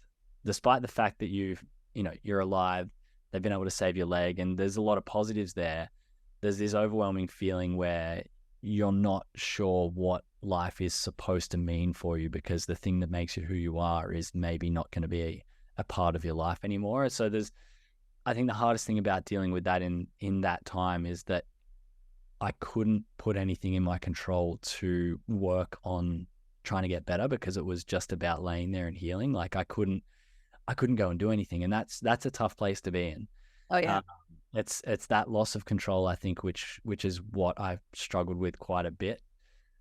despite the fact that you're alive, they've been able to save your leg, and there's a lot of positives there. There's this overwhelming feeling where you're not sure what life is supposed to mean for you, because the thing that makes you who you are is maybe not going to be a part of your life anymore. So I think the hardest thing about dealing with that in that time is that I couldn't put anything in my control to work on trying to get better, because it was just about laying there and healing. Like I couldn't go and do anything, and that's a tough place to be in. Oh yeah. It's that loss of control, I think, which is what I've struggled with quite a bit.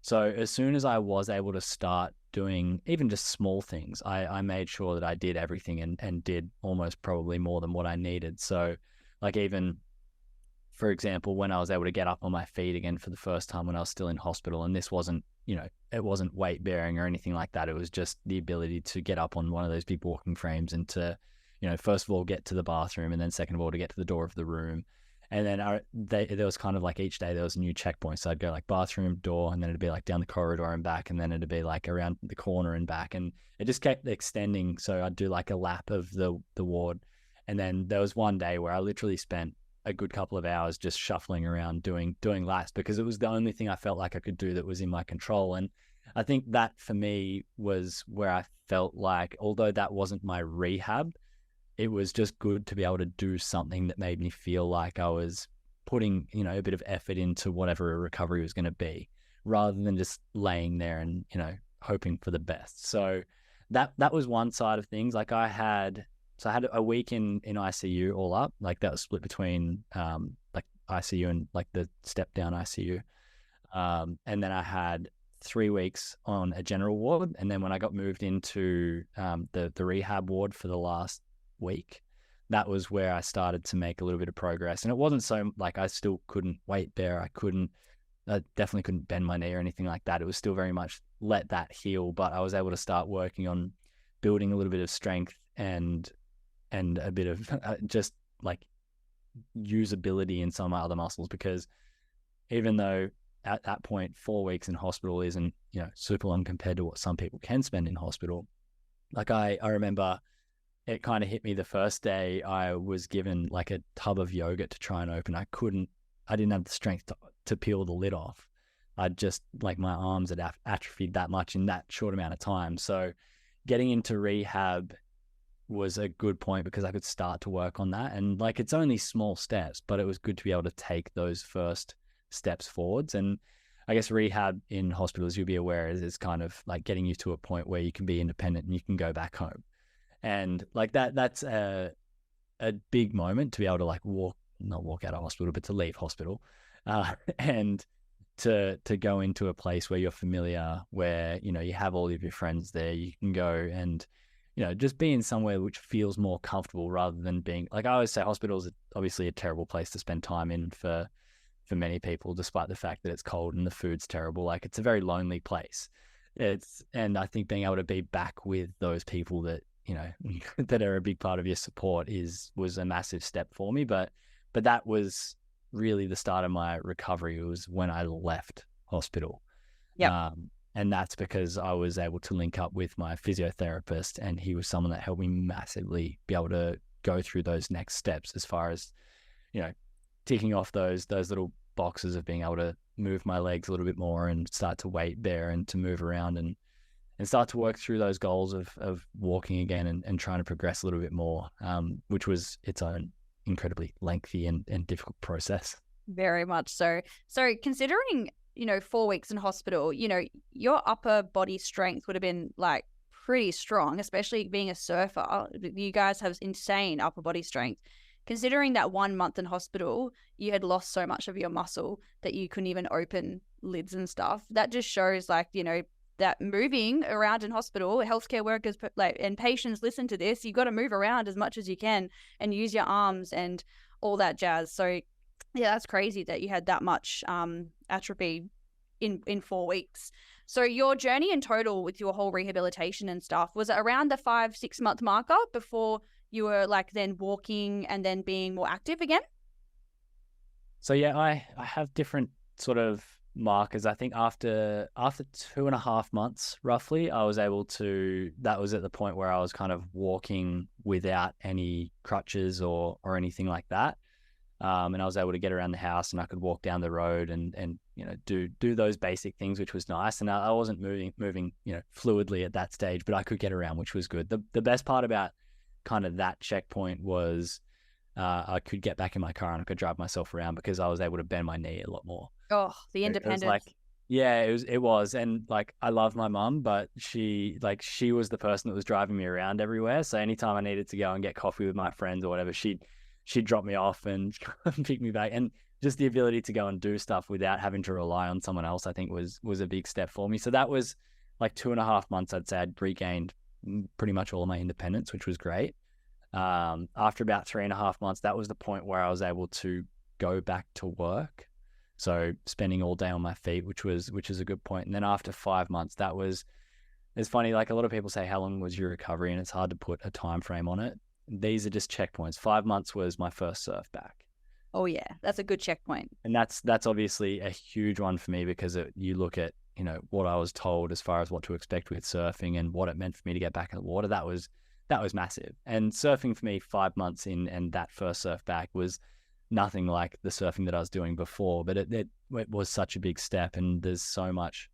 So as soon as I was able to start doing even just small things, I made sure that I did everything and did almost probably more than what I needed. So like, even for example, when I was able to get up on my feet again for the first time when I was still in hospital, and this wasn't, it wasn't weight bearing or anything like that. It was just the ability to get up on one of those big walking frames and to, first of all, get to the bathroom, and then second of all, to get to the door of the room. And then there was kind of like each day there was a new checkpoint. So I'd go like bathroom, door, and then it'd be like down the corridor and back, and then it'd be like around the corner and back. And it just kept extending. So I'd do like a lap of the ward. And then there was one day where I literally spent a good couple of hours just shuffling around doing laps, because it was the only thing I felt like I could do that was in my control. And I think that for me was where I felt like, although that wasn't my rehab, it was just good to be able to do something that made me feel like I was putting, a bit of effort into whatever a recovery was going to be, rather than just laying there and, hoping for the best. So that was one side of things. Like I had a week in ICU all up, like that was split between like ICU and like the step down ICU. And then I had 3 weeks on a general ward. And then when I got moved into the rehab ward for the last week, that was where I started to make a little bit of progress. And it wasn't so like I still couldn't weight bear. I definitely couldn't bend my knee or anything like that. It was still very much let that heal, but I was able to start working on building a little bit of strength and a bit of just like usability in some of my other muscles, because even though at that point 4 weeks in hospital isn't, super long compared to what some people can spend in hospital. Like I remember it kind of hit me the first day I was given like a tub of yogurt to try and open. I didn't have the strength to peel the lid off. I just, like, my arms had atrophied that much in that short amount of time. So getting into rehab was a good point, because I could start to work on that. And like, it's only small steps, but it was good to be able to take those first steps forwards. And I guess rehab in hospitals, you'll be aware, is kind of like getting you to a point where you can be independent and you can go back home. And like that's a big moment to be able to like not walk out of hospital, but to leave hospital, and to go into a place where you're familiar, where, you have all of your friends there. You can go and, just be in somewhere which feels more comfortable, rather than being, like I always say, hospitals are obviously a terrible place to spend time in for many people, despite the fact that it's cold and the food's terrible. Like, it's a very lonely place. And I think being able to be back with those people that, that are a big part of your support was a massive step for me. But that was really the start of my recovery. It was when I left hospital. Yeah. And that's because I was able to link up with my physiotherapist, and he was someone that helped me massively be able to go through those next steps, as far as, ticking off those little boxes of being able to move my legs a little bit more and start to weight bear and to move around and start to work through those goals of walking again and trying to progress a little bit more, which was its own incredibly lengthy and difficult process. Very much so. So considering, 4 weeks in hospital, your upper body strength would have been like pretty strong, especially being a surfer. You guys have insane upper body strength. Considering that 1 month in hospital, you had lost so much of your muscle that you couldn't even open lids and stuff. That just shows, like, that moving around in hospital, healthcare workers and patients listen to this, you got to move around as much as you can and use your arms and all that jazz. So yeah, that's crazy that you had that much atrophy in 4 weeks. So your journey in total with your whole rehabilitation and stuff, was it around the 5-6 month marker before you were like then walking and then being more active again? So yeah, I have different sort of markers. I think after 2.5 months roughly, I was able to, that was at the point where I was kind of walking without any crutches or anything like that. And I was able to get around the house, and I could walk down the road and you know, do those basic things, which was nice. And I wasn't moving you know, fluidly at that stage, but I could get around, which was good. The best part about kind of that checkpoint was I could get back in my car and I could drive myself around because I was able to bend my knee a lot more. Oh, the independence. It was like, yeah, it was. And like, I love my mum, but she was the person that was driving me around everywhere. So anytime I needed to go and get coffee with my friends or whatever, she'd drop me off and pick me back. And just the ability to go and do stuff without having to rely on someone else, I think was a big step for me. So that was like 2.5 months, I'd say I'd regained pretty much all of my independence, which was great. After about 3.5 months, that was the point where I was able to go back to work. So spending all day on my feet, which is a good point. And then after 5 months, it's funny, like a lot of people say, how long was your recovery? And it's hard to put a time frame on it. These are just checkpoints. 5 months was my first surf back. Oh yeah, that's a good checkpoint. And that's obviously a huge one for me because you look at, you know, what I was told as far as what to expect with surfing and what it meant for me to get back in the water. That was massive. And surfing for me 5 months in, and that first surf back was nothing like the surfing that I was doing before, but it was such a big step. And there's so much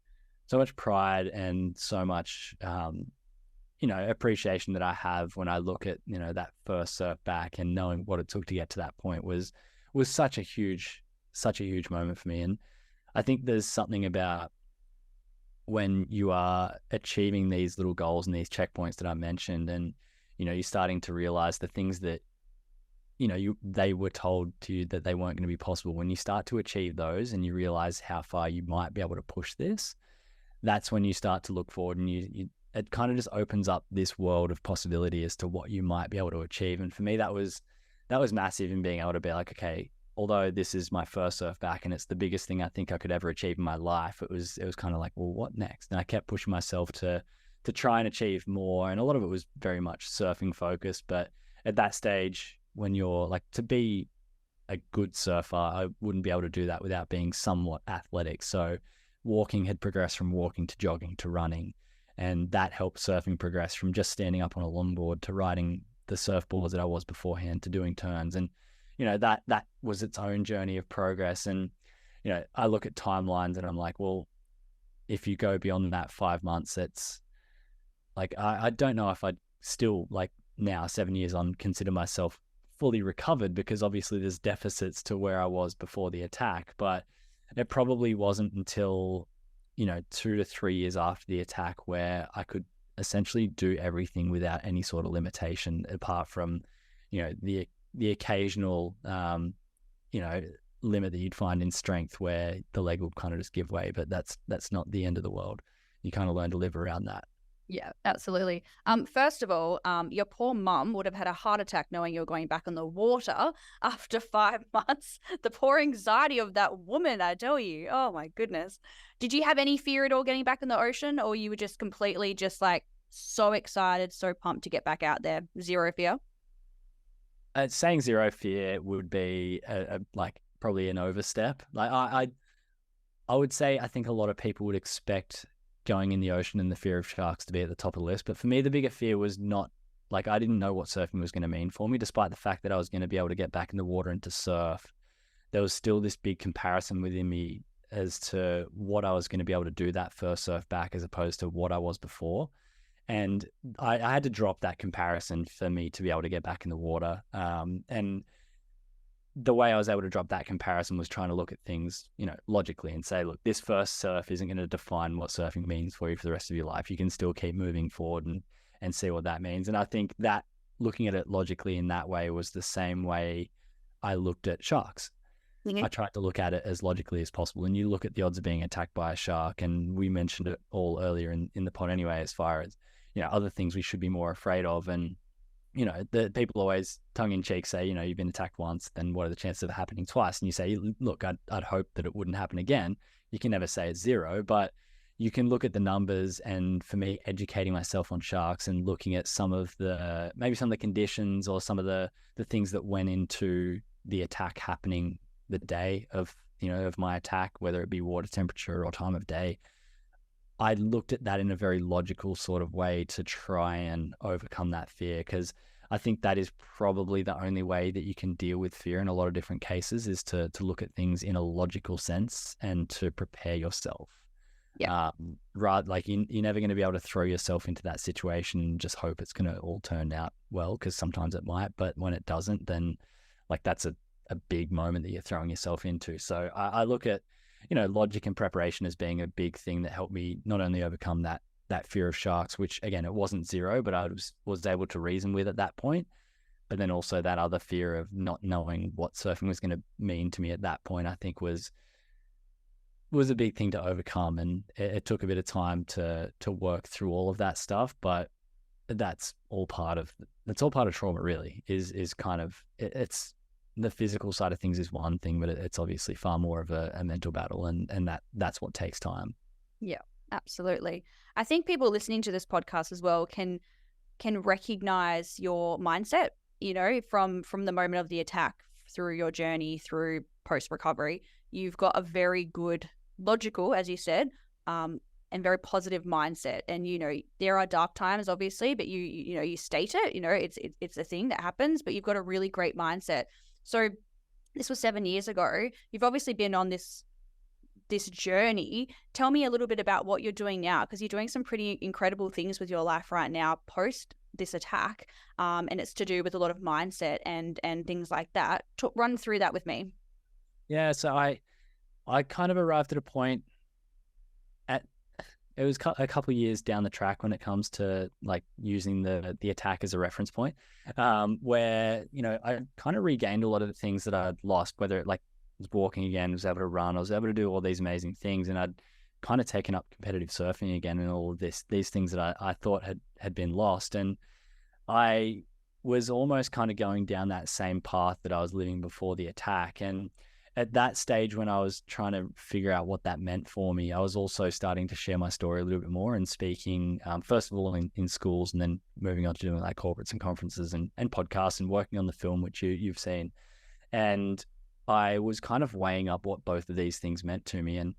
pride and so much, you know, appreciation that I have when I look at, you know, that first surf back and knowing what it took to get to that point was such a huge moment for me. And I think there's something about when you are achieving these little goals and these checkpoints that I mentioned, and, you know, you're starting to realize the things that, you know, they were told to you that they weren't going to be possible. When you start to achieve those and you realize how far you might be able to push this, that's when you start to look forward, and it kind of just opens up this world of possibility as to what you might be able to achieve. And for me, that was massive in being able to be like, okay, although this is my first surf back and it's the biggest thing I think I could ever achieve in my life, it was kind of like, well, what next? And I kept pushing myself to try and achieve more. And a lot of it was very much surfing focused. But at that stage, when you're like, to be a good surfer, I wouldn't be able to do that without being somewhat athletic. So walking had progressed from walking to jogging to running. And that helped surfing progress from just standing up on a longboard to riding the surfboards that I was beforehand to doing turns. And, you know, that was its own journey of progress. And, you know, I look at timelines and I'm like, well, if you go beyond that 5 months, it's like, I don't know if I'd still, like now 7 years on, consider myself fully recovered, because obviously there's deficits to where I was before the attack. But it probably wasn't until, you know, 2 to 3 years after the attack where I could essentially do everything without any sort of limitation, apart from, you know, the occasional, you know, limit that you'd find in strength where the leg will kind of just give way. But that's not the end of the world. You kind of learn to live around that. Yeah, absolutely. First of all, your poor mum would have had a heart attack knowing you were going back on the water after 5 months. The poor anxiety of that woman, I tell you. Oh my goodness. Did you have any fear at all getting back in the ocean, or you were just completely just like so excited, so pumped to get back out there? Zero fear? Saying zero fear would be like probably an overstep. Like I would say, I think a lot of people would expect going in the ocean and the fear of sharks to be at the top of the list. But for me, the bigger fear was not, like, I didn't know what surfing was going to mean for me, despite the fact that I was going to be able to get back in the water and to surf. There was still this big comparison within me as to what I was going to be able to do that first surf back as opposed to what I was before. And I had to drop that comparison for me to be able to get back in the water. And the way I was able to drop that comparison was trying to look at things, you know, logically and say, look, this first surf isn't going to define what surfing means for you for the rest of your life. You can still keep moving forward and see what that means. And I think that looking at it logically in that way was the same way I looked at sharks. Mhm. I tried to look at it as logically as possible. And you look at the odds of being attacked by a shark, and we mentioned it all earlier in the pod anyway, as far as, other things we should be more afraid of. And, the people always tongue in cheek say, you've been attacked once, then what are the chances of it happening twice? And you say, look, I'd hope that it wouldn't happen again. You can never say it's zero, but you can look at the numbers. And for me, educating myself on sharks and looking at maybe some of the conditions or some of the things that went into the attack happening the day of my attack, whether it be water temperature or time of day, I looked at that in a very logical sort of way to try and overcome that fear, because I think that is probably the only way that you can deal with fear in a lot of different cases, is to look at things in a logical sense and to prepare yourself. Yeah. Like you're never going to be able to throw yourself into that situation and just hope it's going to all turn out well, because sometimes it might, but when it doesn't, then like that's a big moment that you're throwing yourself into. So I look at, logic and preparation as being a big thing that helped me not only overcome that fear of sharks, which again, it wasn't zero, but I was able to reason with at that point. But then also that other fear of not knowing what surfing was going to mean to me at that point, I think was a big thing to overcome. And it took a bit of time to work through all of that stuff, but that's all part of trauma, really, is kind of, it's the physical side of things is one thing, but it's obviously far more of a mental battle, and that's what takes time. Yeah, absolutely. I think people listening to this podcast as well can recognize your mindset, from the moment of the attack through your journey through post recovery. You've got a very good, logical, as you said, and very positive mindset. And there are dark times, obviously, but you state it. It's a thing that happens, but you've got a really great mindset. So this was 7 years ago. You've obviously been on this journey. Tell me a little bit about what you're doing now, because you're doing some pretty incredible things with your life right now post this attack, and it's to do with a lot of mindset and things like that. Run through that with me. Yeah, so I kind of arrived at a point it was a couple of years down the track when it comes to like using the attack as a reference point, where I kind of regained a lot of the things that I'd lost, whether it like was walking again, was able to run, I was able to do all these amazing things, and I'd kind of taken up competitive surfing again, and all of these things that I thought had been lost. And I was almost kind of going down that same path that I was living before the attack. And at that stage, when I was trying to figure out what that meant for me, I was also starting to share my story a little bit more and speaking, first of all in schools, and then moving on to doing like corporates and conferences and podcasts and working on the film, which you've seen. And I was kind of weighing up what both of these things meant to me. And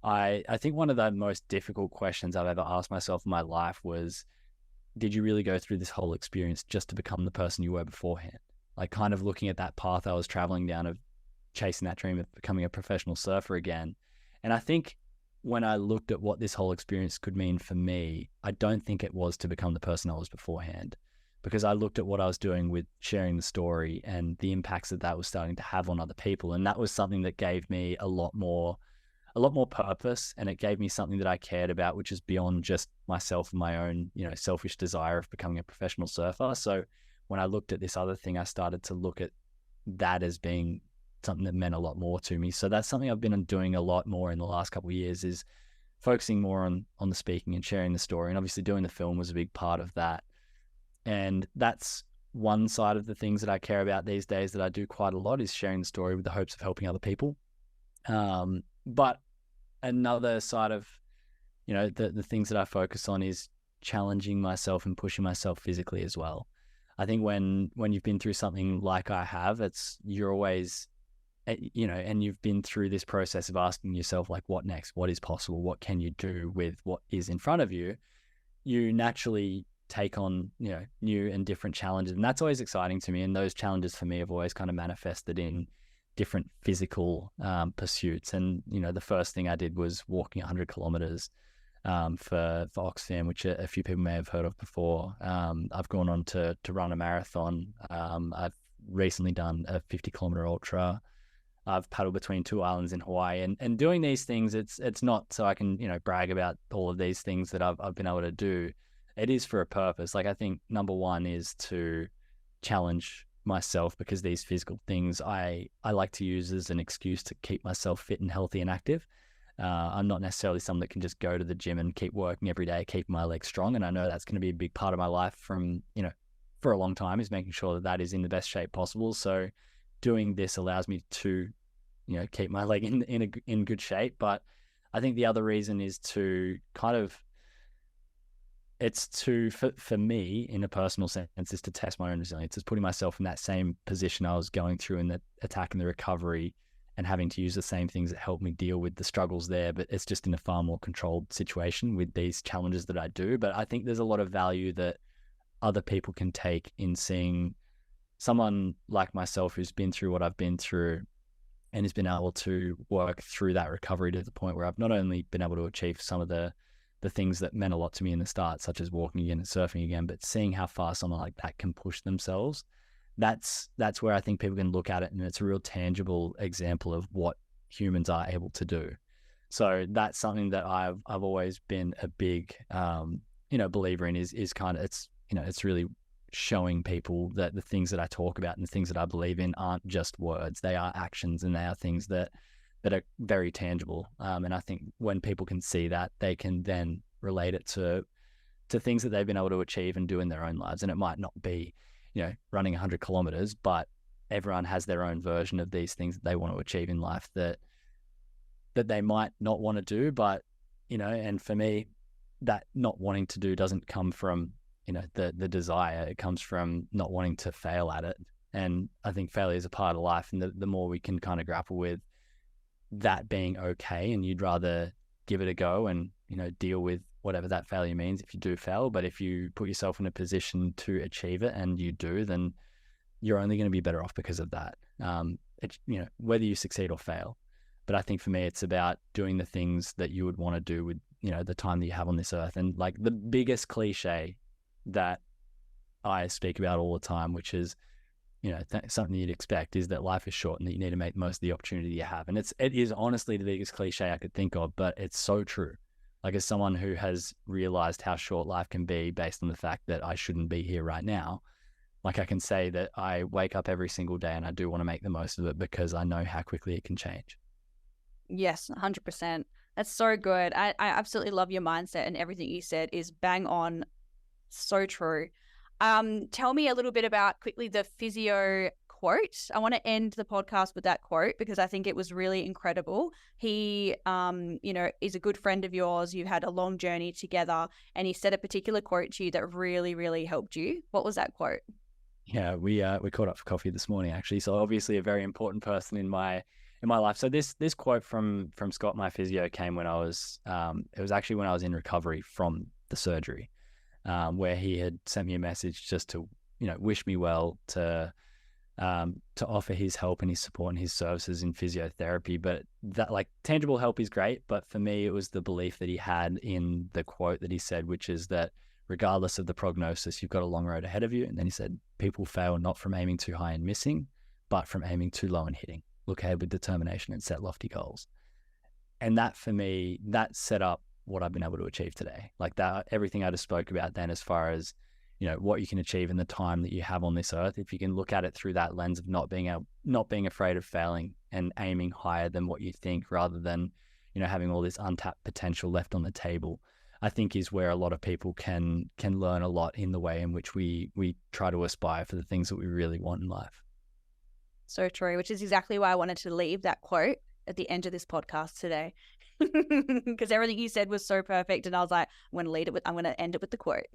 I think one of the most difficult questions I've ever asked myself in my life was, did you really go through this whole experience just to become the person you were beforehand? Like kind of looking at that path I was traveling down of chasing that dream of becoming a professional surfer again. And I think when I looked at what this whole experience could mean for me, I don't think it was to become the person I was beforehand, because I looked at what I was doing with sharing the story and the impacts that was starting to have on other people. And that was something that gave me a lot more purpose, and it gave me something that I cared about, which is beyond just myself and my own, selfish desire of becoming a professional surfer. So when I looked at this other thing, I started to look at that as being something that meant a lot more to me. So that's something I've been doing a lot more in the last couple of years, is focusing more on the speaking and sharing the story. And obviously doing the film was a big part of that. And that's one side of the things that I care about these days that I do quite a lot, is sharing the story with the hopes of helping other people. But another side of, the things that I focus on is challenging myself and pushing myself physically as well. I think when you've been through something like I have, you're always, and you've been through this process of asking yourself, like, what next? What is possible? What can you do with what is in front of you? You naturally take on, new and different challenges. And that's always exciting to me. And those challenges for me have always kind of manifested in different physical pursuits. And, the first thing I did was walking 100 kilometers for Oxfam, which a few people may have heard of before. I've gone on to run a marathon. I've recently done a 50-kilometer ultra. I've paddled between 2 islands in Hawaii, and doing these things, it's not so I can, brag about all of these things that I've been able to do. It is for a purpose. Like, I think number one is to challenge myself, because these physical things I like to use as an excuse to keep myself fit and healthy and active. I'm not necessarily someone that can just go to the gym and keep working every day, keep my legs strong. And I know that's going to be a big part of my life from, for a long time, is making sure that that is in the best shape possible. So doing this allows me to, keep my leg in good shape. But I think the other reason is to for me, in a personal sense, is to test my own resilience. It's putting myself in that same position I was going through in the attack and the recovery, and having to use the same things that help me deal with the struggles there, but it's just in a far more controlled situation with these challenges that I do. But I think there's a lot of value that other people can take in seeing someone like myself who's been through what I've been through and has been able to work through that recovery to the point where I've not only been able to achieve some of the things that meant a lot to me in the start, such as walking again and surfing again, but seeing how far someone like that can push themselves. That's where I think people can look at it, and it's a real tangible example of what humans are able to do. So that's something that I've always been a big believer in, is kind of, it's really showing people that the things that I talk about and the things that I believe in aren't just words. They are actions, and they are things that are very tangible. And I think when people can see that, they can then relate it to things that they've been able to achieve and do in their own lives. And it might not be, running 100 kilometers, but everyone has their own version of these things that they want to achieve in life that they might not want to do. But, and for me, that not wanting to do doesn't come from, the desire. It comes from not wanting to fail at it. And I think failure is a part of life. And the more we can kind of grapple with that being okay, and you'd rather give it a go and, deal with whatever that failure means if you do fail. But if you put yourself in a position to achieve it and you do, then you're only going to be better off because of that. Whether you succeed or fail. But I think for me, it's about doing the things that you would want to do with, the time that you have on this earth. And like the biggest cliche that I speak about all the time, which is, something you'd expect, is that life is short and that you need to make the most of the opportunity you have. And it is honestly the biggest cliche I could think of, but it's so true. Like, as someone who has realized how short life can be based on the fact that I shouldn't be here right now, like, I can say that I wake up every single day and I do want to make the most of it because I know how quickly it can change. Yes, 100%. That's so good. I absolutely love your mindset, and everything you said is bang on. So true. Tell me a little bit about quickly the physio quote. I want to end the podcast with that quote because I think it was really incredible. He, is a good friend of yours. You've had a long journey together, and he said a particular quote to you that really, really helped you. What was that quote? Yeah, we caught up for coffee this morning, actually. So obviously a very important person in my life. So this quote from Scott, my physio, came when I was it was actually when I was in recovery from the surgery, where he had sent me a message just to wish me well, to offer his help and his support and his services in physiotherapy. But that, like, tangible help is great, but for me it was the belief that he had in the quote that he said, which is that regardless of the prognosis, you've got a long road ahead of you. And then he said, people fail not from aiming too high and missing, but from aiming too low and hitting. Look ahead with determination and set lofty goals. And that, for me, that set up what I've been able to achieve today. Like, that, everything I just spoke about then, as far as, what you can achieve in the time that you have on this earth, if you can look at it through that lens of not being afraid of failing and aiming higher than what you think, rather than, having all this untapped potential left on the table, I think is where a lot of people can learn a lot in the way in which we try to aspire for the things that we really want in life. So true, which is exactly why I wanted to leave that quote at the end of this podcast today, because everything you said was so perfect. And I was like, I'm going to end it with the quote.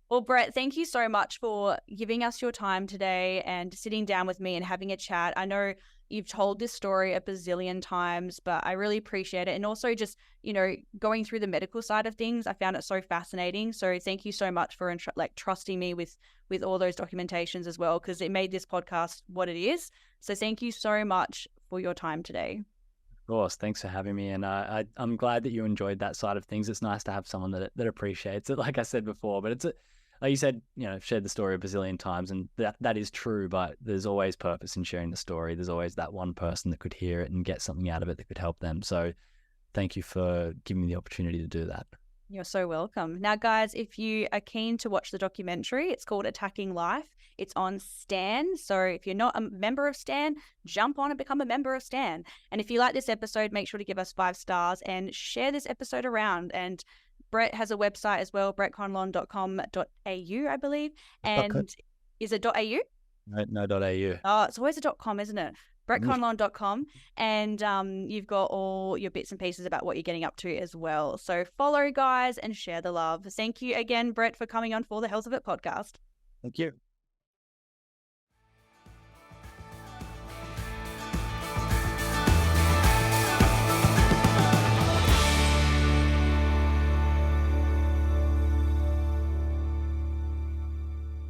Well, Brett, thank you so much for giving us your time today and sitting down with me and having a chat. I know you've told this story a bazillion times, but I really appreciate it. And also just, going through the medical side of things, I found it so fascinating. So thank you so much for trusting me with all those documentations as well, because it made this podcast what it is. So thank you so much for your time today. Of course. Thanks for having me. And I'm glad that you enjoyed that side of things. It's nice to have someone that appreciates it, like I said before. But like you said, shared the story a bazillion times, and that is true, but there's always purpose in sharing the story. There's always that one person that could hear it and get something out of it that could help them. So thank you for giving me the opportunity to do that. You're so welcome. Now, guys, if you are keen to watch the documentary, it's called Attacking Life. It's on Stan. So if you're not a member of Stan, jump on and become a member of Stan. And if you like this episode, make sure to give us 5 stars and share this episode around. And Brett has a website as well, brettconnellan.com.au, I believe. And is it .au? No, .au. Oh, it's always a .com, isn't it? brettconnellan.com, and you've got all your bits and pieces about what you're getting up to as well. So follow, guys, and share the love. Thank you again, Brett, for coming on For the Health of It podcast. Thank you.